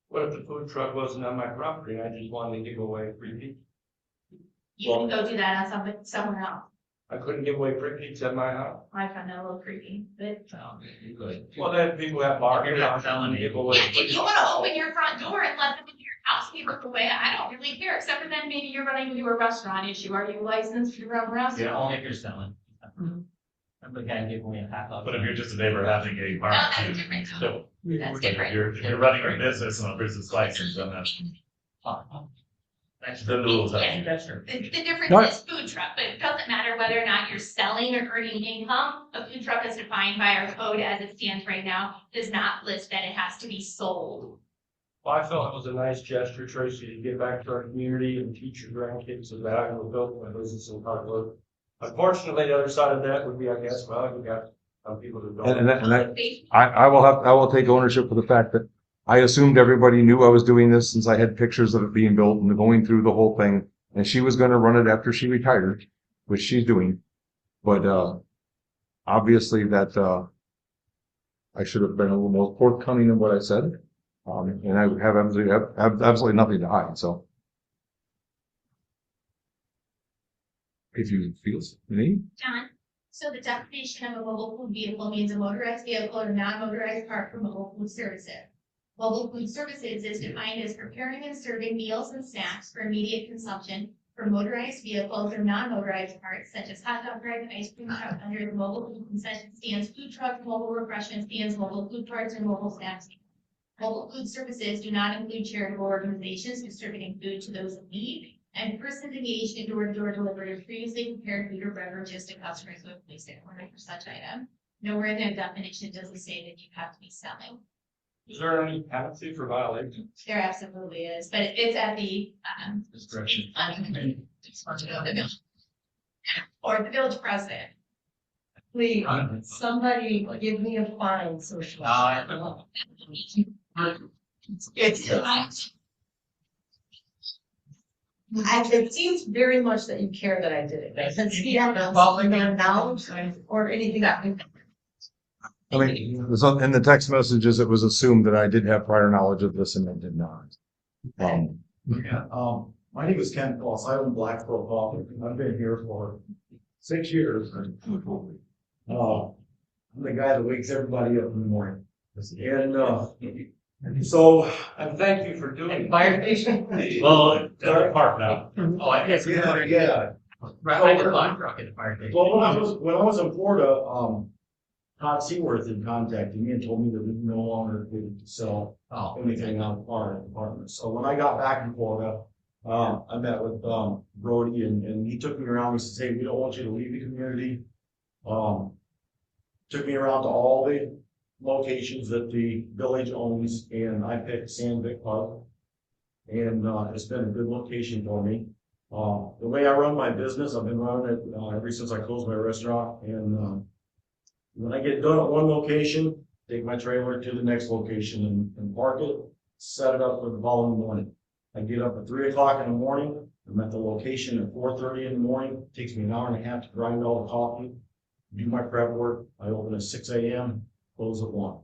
What if the food truck wasn't on my property and I just wanted to give away free pizza? You can go do that on somewhere else. I couldn't give away free pizza at my house. I found that a little creepy, but You could. Well, then people have bars. You're not selling it. Give away. if you want to open your front door and let them into your house, give it away. I don't really care, except for then maybe you're running into a restaurant issue. Are you licensed to run a Yeah, restaurant? only if you're selling. Remember the guy gave away a half. But if you're just a neighbor having a that's barbecue, different. so That's if different. if you're running a business and a business license, then that's That's the rules. Yeah. That's true. The difference What? is food truck, but it doesn't matter whether or not you're selling or earning income. A food truck is defined by our code as it stands right now, does not list that it has to be sold. Well, I felt it was a nice gesture, Tracy, to give back to our community and teach your grandkids the value of building a business and hard work. Unfortunately, the other side of that would be, I guess, well, you got some people that don't. I will take ownership for the fact that I assumed everybody knew I was doing this since I had pictures of it being built and going through the whole thing. And she was going to run it after she retired, which she's doing. But, obviously that, I should have been a little more forthcoming in what I said. And I have absolutely nothing to hide, so. If you feel you need. John, so the definition of a mobile food vehicle means a motorized vehicle or non-motorized part for mobile food services. Mobile food services is defined as preparing and serving meals and snacks for immediate consumption for motorized vehicles or non-motorized parts such as hot dog drive and ice cream truck under the mobile food concession stands, food trucks, mobile refreshment stands, mobile food carts, and mobile snacks. Local food services do not include charitable organizations distributing food to those in need, and persons engaged in door-to-door delivery of previously prepared food or beverages to customers who have placed an order for such item. Nowhere in the definition does it say that you have to be selling. Is there any penalty for violation? There absolutely is, but it's at the, Discretion. or the village president. Please, somebody give me a fine, so. It's, it seems very much that you care that I did it. I can see how that's now or anything that. I mean, it was in the text messages, it was assumed that I did have prior knowledge of this and I did not. My name is Ken Foss. I own Blackbrook Coffee. I've been here for 6 years. I'm the guy that wakes everybody up in the morning. And so And thank you for doing. Fire station? Well, at the park now. Oh, I guess. yeah. Right, I did line truck at the fire station. Well, when I was in Florida, Todd Seaworth had contacted me and told me that we no longer could sell anything out of our department. So when I got back in Florida, I met with Brody and he took me around. He says, "Hey, we don't want you to leave the community." Took me around to all the locations that the village owns, and I picked Sandvik Park, and it's been a good location for me. The way I run my business, I've been running it ever since I closed my restaurant, and when I get done at one location, take my trailer to the next location and park it, set it up for the following morning. I get up at 3 o'clock in the morning. I'm at the location at 4:30 in the morning. It takes me an hour and a half to grind all the coffee, do my prep work. I open at 6 a.m., close at 1.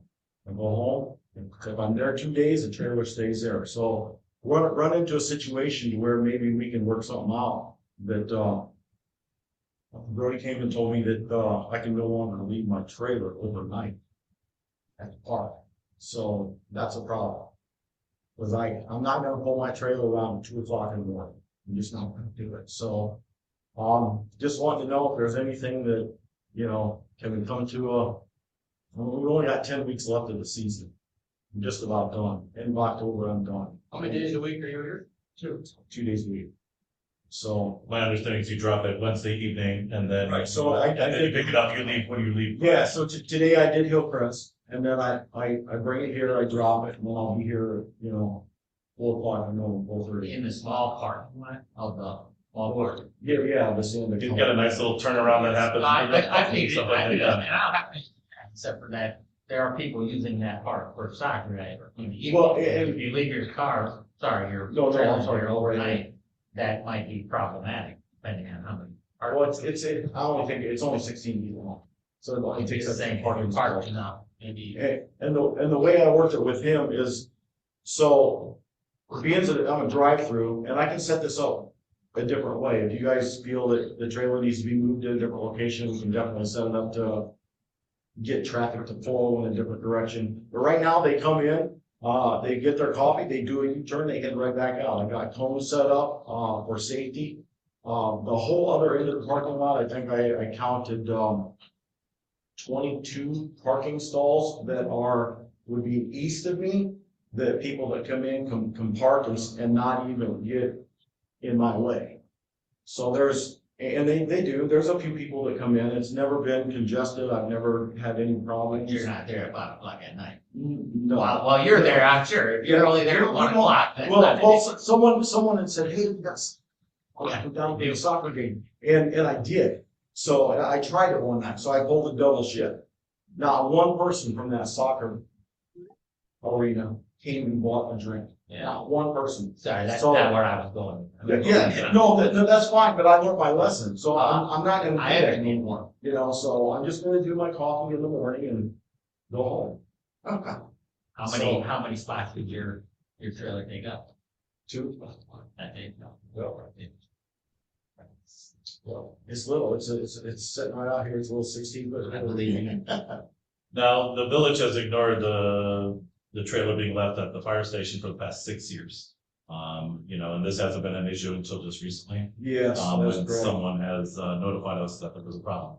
I go home, and if I'm there 2 days, the trailer stays there. So run into a situation where maybe we can work something out that Brody came and told me that I can no longer leave my trailer overnight at the park. So that's a problem. Because I'm not gonna pull my trailer around 2 o'clock in the morning. I'm just not gonna do it. So just want to know if there's anything that, can we come to we've only got 10 weeks left of the season. I'm just about done. End of October, I'm done. How many days a week are you here? 2 days a week. So My understanding is you drop it Wednesday evening and then. Right, so I And then you think- pick it up, you leave when you leave. yeah, so today I did Hillcrest, and then I bring it here, I drop it, and then I'll be here, 4 o'clock, 4:30. In the small parking lot of the small park. Yeah, this in the. You've got a nice little turnaround that happens. I think so, Something I like do, and that. I don't have any, except for that, there are people using that park for soccer, right? Well, If you leave your car, your No, trailer I'm sorry. here overnight, that might be problematic, depending on how many. park- Well, I only think it's only 16 feet long, so it only takes It's up the the same parking park, spot. maybe. And the way I worked it with him is, so being that I'm a drive-through, and I can set this up a different way. If you guys feel that the trailer needs to be moved to a different location, we can definitely set it up to get traffic to flow in a different direction. But right now, they come in, they get their coffee, they do a U-turn, they head right back out. I got cones set up for safety. The whole other end of the parking lot, I think I counted 22 parking stalls that would be east of me, that people that come in can park and not even get in my way. So there's a few people that come in. It's never been congested. I've never had any problems. You're not there at 5 o'clock at night. No. Well, you're there, I'm sure. If you're only there at 1 o'clock. that's not an issue. Someone had said, "Hey, yes, I'll come down to the soccer game," and I did. So I tried it one night. So I pulled a double shift. Not one person from that soccer arena came and bought a drink. Yeah. Not one person. Sorry, that's So- not where I was going. Yeah, no, that's fine, but I learned my lesson, so I'm not gonna do I that understand. anymore, so I'm just gonna do my coffee in the morning and go home. How many spots did your trailer take up? 2. That day? No. Well, it's little, it's sitting right out here, it's a little 16, but I believe you. Now, the village has ignored the trailer being left at the fire station for the past 6 years. And this hasn't been an issue until just recently. Yes, that's When correct. someone has notified us that there was a problem.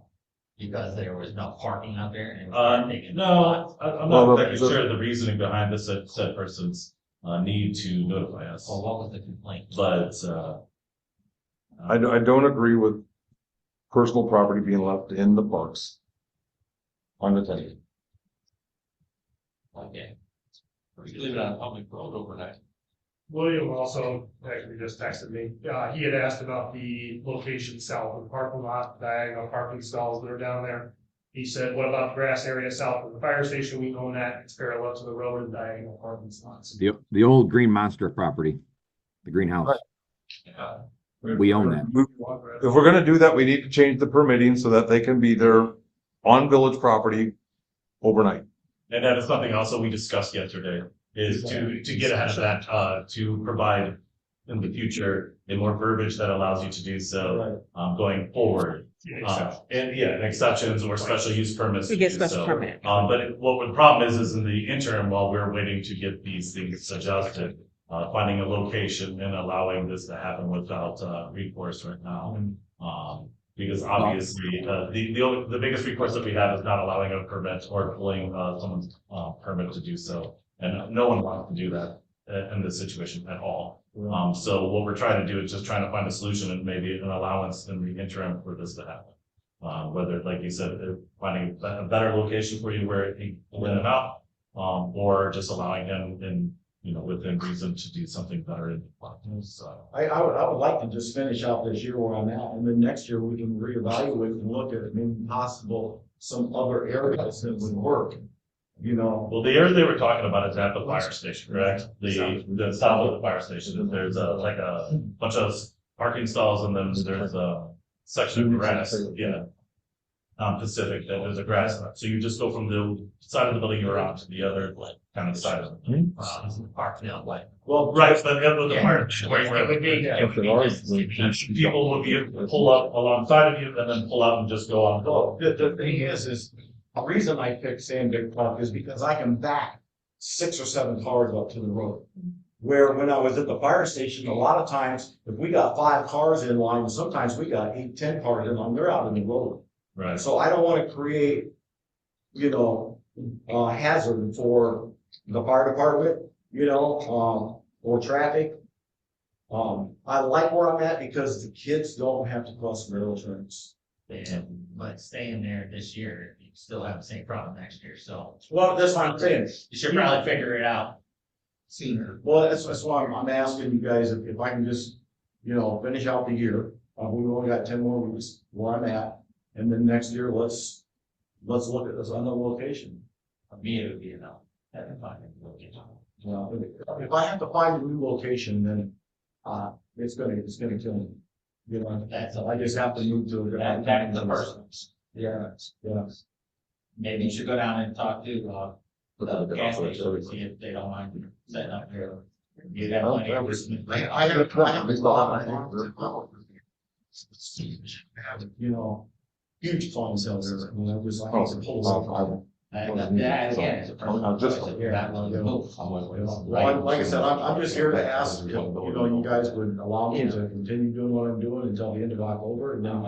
because there was no parking out there? And it was taken a lot? No, I'm Well, not the- exactly sure the reasoning behind this said person's need to notify us. Or what was the complaint? But, I don't agree with personal property being left in the parks unattended. Okay. We could leave it on a public road overnight. William also actually just texted me. He had asked about the location south of the parking lot, diagonal parking stalls that are down there. He said, what about the grass area south of the fire station? We own that. It's parallel to the road and diagonal parking slots. The old Green Monster property, the greenhouse. Yeah. We own that. If we're gonna do that, we need to change the permitting so that they can be there on village property overnight. and that is something also we discussed yesterday, is to get ahead of that, to provide in the future a more verbiage that allows you to do so, going forward. And exceptions or special use permits. To get do special so. permit. What the problem is in the interim, while we're waiting to get these things adjusted, finding a location and allowing this to happen without, recourse right now. Because obviously, the biggest recourse that we have is not allowing a permit or pulling, someone's, permit to do so. And no one wants to do that in this situation at all. So what we're trying to do is just trying to find a solution and maybe an allowance in the interim for this to happen. Whether, like you said, finding a better location for you where he can win it out, or just allowing him within reason to do something better in so. I would like to just finish out this year where I'm at, and then next year we can reevaluate and look at maybe possible some other areas that would work. Well, the area they were talking about is at the fire station, correct? The south of the fire station, there's like a bunch of parking stalls and then there's a section of grass, Pacific, that there's a grass. So you just go from the side of the building you're on to the other kind of side of the Park, like. Well, right, but the fire station where people would be able to pull up alongside of you and then pull out and just go on. Well, the thing is the reason I picked Sandvik Park is because I can back 6 or 7 cars up to the road. Where when I was at the fire station, a lot of times, if we got 5 cars in line, sometimes we got 8, 10 cars in line, they're out in the road. Right. So I don't want to create, a hazard for the fire department, or traffic. I like where I'm at because the kids don't have to cross railroad tracks. But staying there this year, you still have the same problem next year, so. Well, that's what I'm saying. You should probably figure it out sooner. Well, that's why I'm asking you guys if I can just, finish out the year. We've only got 10 more weeks where I'm at. And then next year, let's look at this other location. For me, it would be enough. Have to find a location. If I have to find a new location, then, it's gonna kill me. That's I just have to move to. Back to the person. Yeah. Maybe you should go down and talk to, the gas station, see if they don't mind setting up there. You have money. I have a plan. Huge funds out there, just like it's a whole. That again is a personal choice if you're not willing to move. Like I said, I'm just here to ask if, you guys would allow me to continue doing what I'm doing until the end of October, and then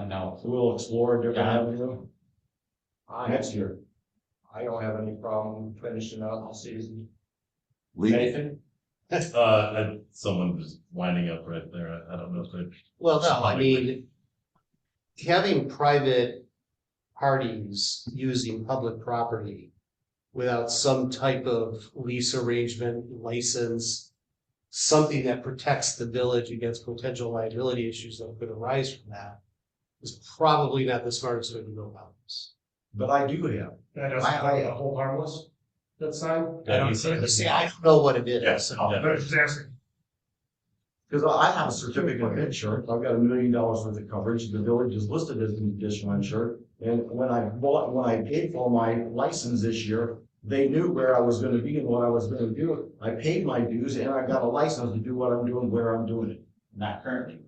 we'll explore a different avenue next year. I don't have any problem finishing out the season. Nathan? Someone was winding up right there. I don't know if they. Well, no, I mean, having private parties using public property without some type of lease arrangement, license, something that protects the village against potential liability issues that could arise from that is probably not the smartest way to go about this. But I do have. That doesn't hold harmless, that sign? I don't know what it is. Yes. But it's just asking. Because I have a certificate of insurance, I've got $1 million worth of coverage, the village is listed as an additional insured. And when I paid for my license this year, they knew where I was gonna be and what I was gonna do. I paid my dues and I got a license to do what I'm doing, where I'm doing it. Not currently.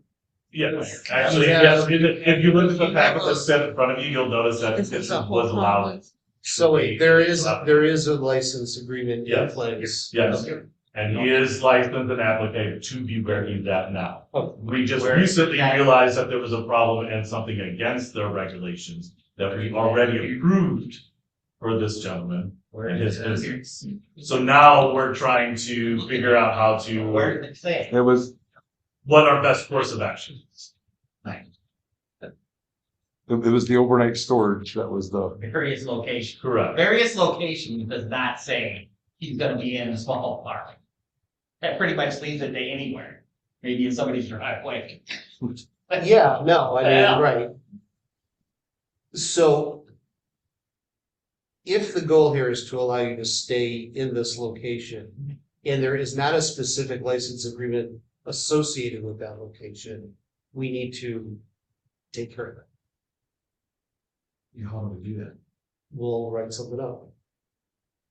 Yes, actually, yes, if you look at the packet that's set in front of you, you'll notice that this was allowed. So wait, there is a license agreement in Yes. place. Yes, and he is licensed and applicable to be where he's at now. We just recently realized that there was a problem and something against their regulations that we already approved for this gentleman and his business. So now we're trying to figure out how Where to, did it say? It was, what our best course of action is. it was the overnight storage that was the, Various locations. Correct. Various locations does not say he's gonna be in a small park. That pretty much leaves it to anywhere, maybe in somebody's driveway. Yeah, no, I Yeah. mean, right. So if the goal here is to allow you to stay in this location, and there is not a specific license agreement associated with that location, we need to take care of it. How do we do that? We'll write something up.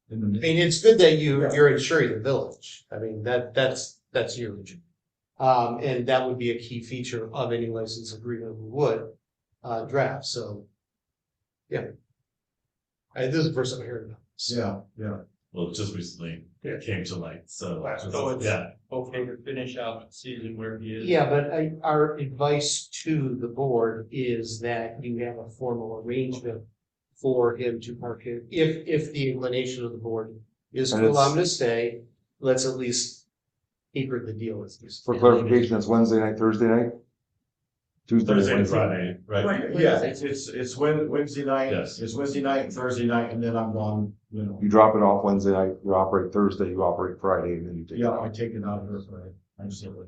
In I the, mean, it's good that you're insuring the village. I mean, that's huge. And that would be a key feature of any license agreement we would, draft, so. Yeah. This is the first time I heard about this. yeah. Well, just recently it came to light, so, So it's- yeah. Okay, to finish out the season where he is. Yeah, but our advice to the board is that you have a formal arrangement for him to park it. If the inclination of the board is And to allow it's- him to stay, let's at least paper the deal with you. for clarification, it's Wednesday night, Thursday night? Tuesday, Thursday and Wednesday. Friday, right? Yeah, it's Wednesday night, Yes. it's Wednesday night and Thursday night, and then I'm gone, you know. You drop it off Wednesday night, you operate Thursday, you operate Friday, and then you take it Yeah, off. I take it out of her, Friday. Absolutely.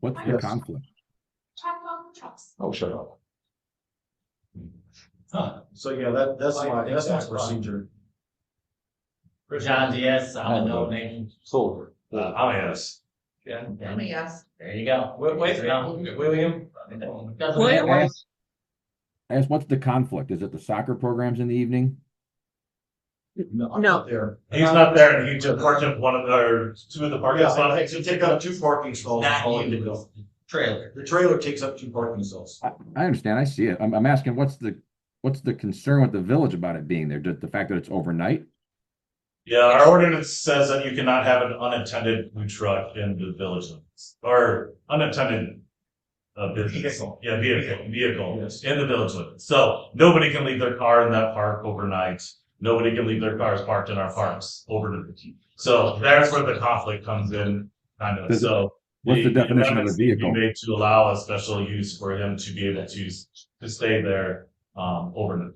What's the Yes. conflict? Talk about the trucks. Oh, shut up. So yeah, that's my procedure. John's yes, I'm a no, Nathan. Sold. I'm a yes. Yeah. I'm a yes. There you go. Wait, No. William? Doesn't William? matter. I guess what's the conflict? Is it the soccer programs in the evening? No, I'm No. not there. He's not there, and he just parked in one of or two of the parking Yeah, spots. I take up 2 parking stalls. Not all I you, do. the trailer. The trailer takes up 2 parking stalls. I understand. I see it. I'm asking what's the concern with the village about it being there? Just the fact that it's overnight? Yeah, our ordinance says that you cannot have an unattended food truck in the village limits, or unattended business. Vehicle. Yeah, vehicle Yes. in the village limits. So nobody can leave their car in that park overnight. Nobody can leave their cars parked in our parks overnight. So that's where the conflict comes in, kind of. So What's the definition of a amendments need to be vehicle? made to allow a special use for him to be able to stay there overnight.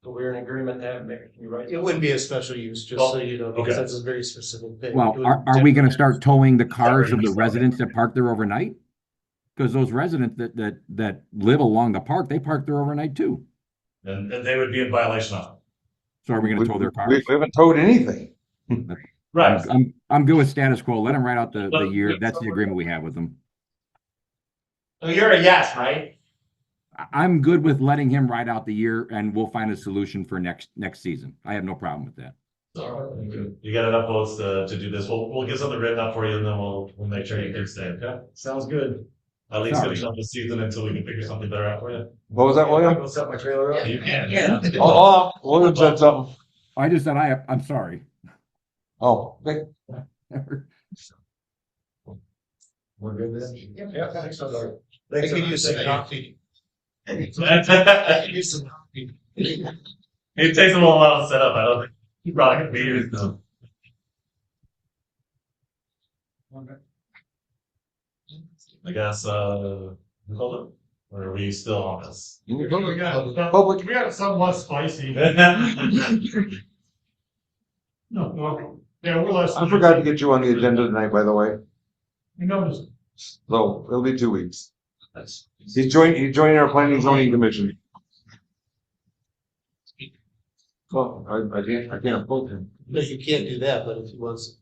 So we're in agreement that, maybe, can you write? It wouldn't be a special use, just so you know, because Okay. that's a very specific thing. Well, It would are we gonna start towing the cars of already the residents that park there overnight? Because those residents that live along the park, they park there overnight too. And they would be in violation of it. So are we gonna tow their We cars? haven't towed anything. Right. I'm good with status quo. Let them ride out the But- year. That's the agreement we have with them. So you're a yes, right? I'm good with letting him ride out the year and we'll find a solution for next season. I have no problem with that. You got enough votes to do this. We'll get something written up for you and then we'll make sure you can stay, okay? Sounds good. At least finish up the season until we can figure something better out for you. What was that, I'm William? gonna set my trailer up. You can. Yeah. Oh, William said something. I just said I'm sorry. Oh, We're good then? Yeah, thanks, sorry. I Thanks, could use some everybody. coffee. I could use some coffee. It takes him a while to set up. I don't think he probably can be here. So. I guess, hold it. Or are we still on this? We got, Public. we got something less spicy. No, well, yeah, we're less. I forgot to get you on the agenda tonight, by the way. You noticed. So it'll be 2 weeks. He's joining our planning and zoning commission. Well, I can't vote him. No, you can't do that, but if he wants.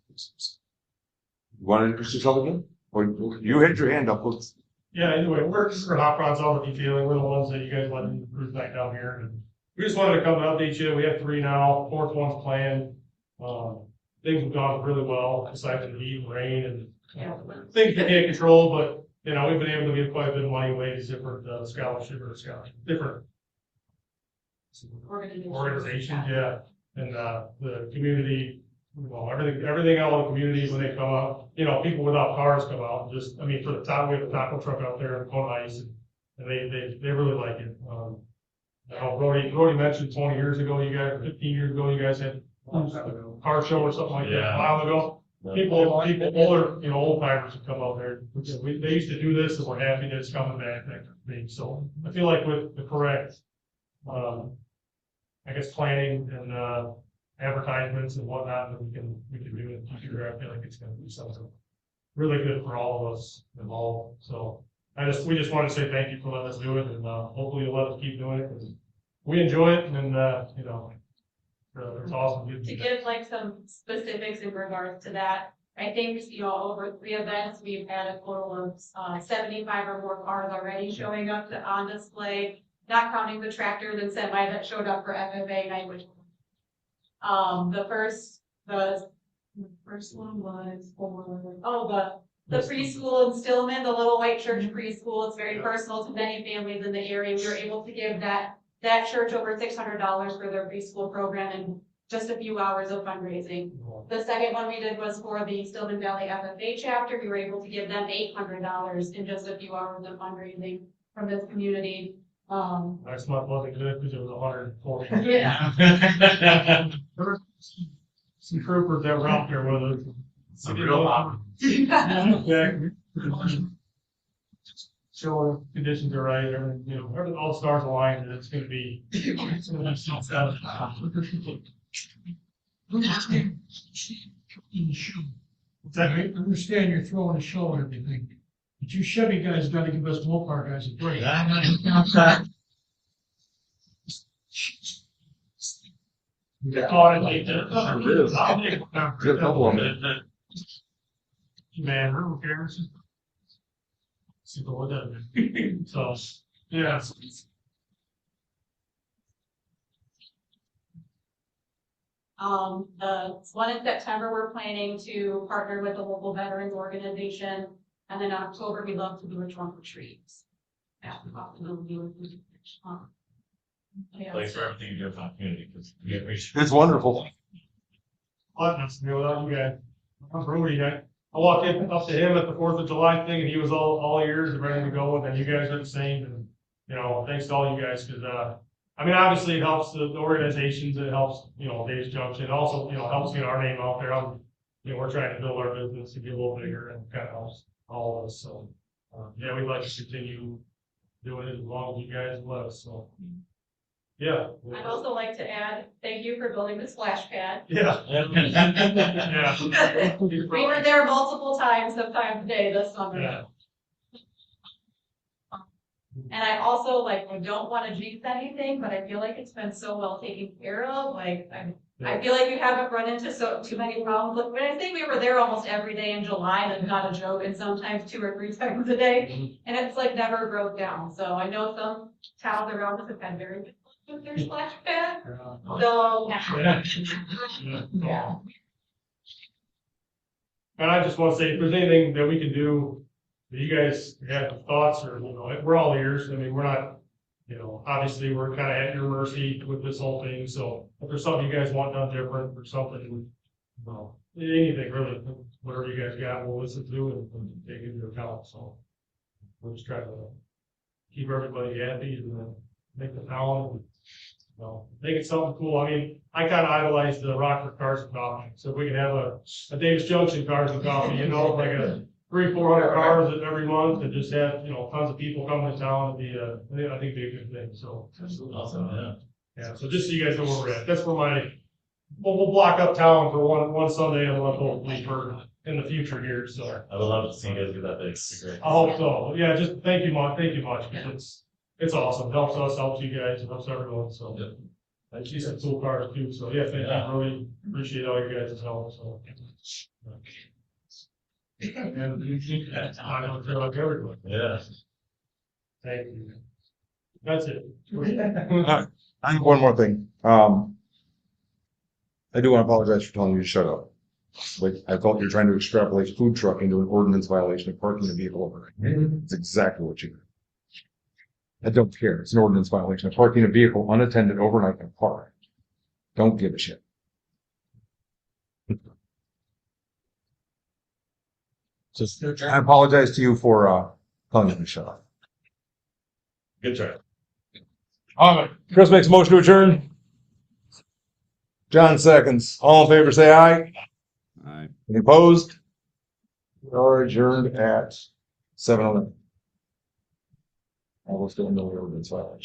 You want to introduce yourself again? Or you had your hand up. Let's- Yeah, anyway, we're just for hot rods, all the detailing, we're the ones that you guys let in cruise back down here. And we just wanted to come and update you. We have 3 now, 4th one's planned. Things have gone really well, aside from the heat and rain and things we can't control, but, you know, we've been able to give quite a bit of money away to different different organizations, yeah. And, the community, well, everything out in the community when they come out, you know, people without cars come out, just, I mean, for the top, we have a taco truck out there and Kona Ice, and they really like it. I know Brody mentioned 20 years ago, you guys, 15 years ago, you guys had a car show or something like that a while ago. People, older, old timers would come out there. They used to do this, and we're happy that it's coming back, that kind of thing. So I feel like with the correct, I guess, planning and, advertisements and whatnot, that we can do it in the future. I feel like it's gonna be something really good for all of us involved. So we just want to say thank you for letting us do it, and, hopefully you'll let us keep doing it, because we enjoy it, and, it's awesome. To give like some specifics in regards to that, I think, over 3 events, we've had a total of 75 or more cars already showing up on display, not counting the tractors and semi that showed up for FFA night, which the first one was for, the preschool in Stillman, the Little White Church preschool. It's very personal to many families in the area. We were able to give that church over $600 for their preschool program in just a few hours of fundraising. The second one we did was for the Stillman Valley FFA chapter. We were able to give them $800 in just a few hours of fundraising from this community. Next month wasn't good because it was 140. Yeah. Some troopers that were out there with us. Some real hot. Exactly. So conditions are right, everything, all the stars align, and it's gonna be. I understand you're throwing a show and everything, but you Chevy guys gotta give us Mopar guys a break. Good couple of them. Man, who cares? So, yeah. The one in September, we're planning to partner with a local veterans organization. And then in October, we'd love to do a trunk or treat. Thanks for everything you do for our community, because we appreciate it. It's wonderful. Without you guys. I'm Brody. I walked in up to him at the 4th of July thing, and he was all ears and ready to go, and then you guys are the same, and, thanks to all you guys, because, obviously it helps the organizations, it helps, Dave's Junction, it also, helps get our name out there. We're trying to build our business to get a little bigger, and it kind of helps all of us, so, we'd like to continue doing it as long as you guys let us, so. Yeah. I'd also like to add, thank you for building the splash pad. Yeah. Yeah. We were there multiple times, sometime today this summer. Yeah. And I also don't want to jinx anything, but I feel like it's been so well taken care of. I feel like we haven't run into too many problems. But I think we were there almost every day in July, that's not a joke, and sometimes 2 or 3 times a day. And it's never broke down. So I know some towns around us have had very good luck with their splash pad. So yeah. And I just want to say, if there's anything that we can do, that you guys have thoughts, or, we're all ears. We're not, obviously we're kind of at your mercy with this whole thing. So if there's something you guys want done different or something, anything really, whatever you guys got, we'll listen to and take into account. So we're just trying to keep everybody happy and make the town, make it something cool. I kind of idolize the Rockford Cars and Coffee. So if we can have a Davis Junction Cars and Coffee, like a 300-400 cars every month, and just have, tons of people coming to town, would be, I think, be a good thing. So Awesome, yeah. So just so you guys know where we're at, that's where we'll block up town for one Sunday a month, hopefully, for in the future here. So I would love to see you guys get that big. It'd be great. I hope so. Yeah, just thank you much, because it's awesome. It helps us, helps you guys, it helps everyone. So I see some cool cars too. So yeah, thank you. Really appreciate all you guys' help. So. And I don't feel like everyone. Yeah. Thank you. That's it. I have one more thing. I do want to apologize for telling you to shut up. But I thought you were trying to extrapolate food truck into an ordinance violation of parking a vehicle over. It's exactly what you did. I don't care. It's an ordinance violation of parking a vehicle unattended overnight in a park. Don't give a shit. Just, I apologize to you for telling you to shut up. Good try. All right, Chris makes a motion to adjourn. John seconds. All in favor, say aye. Aye. Any opposed? We are adjourned at 7:11. I will still know where it's at.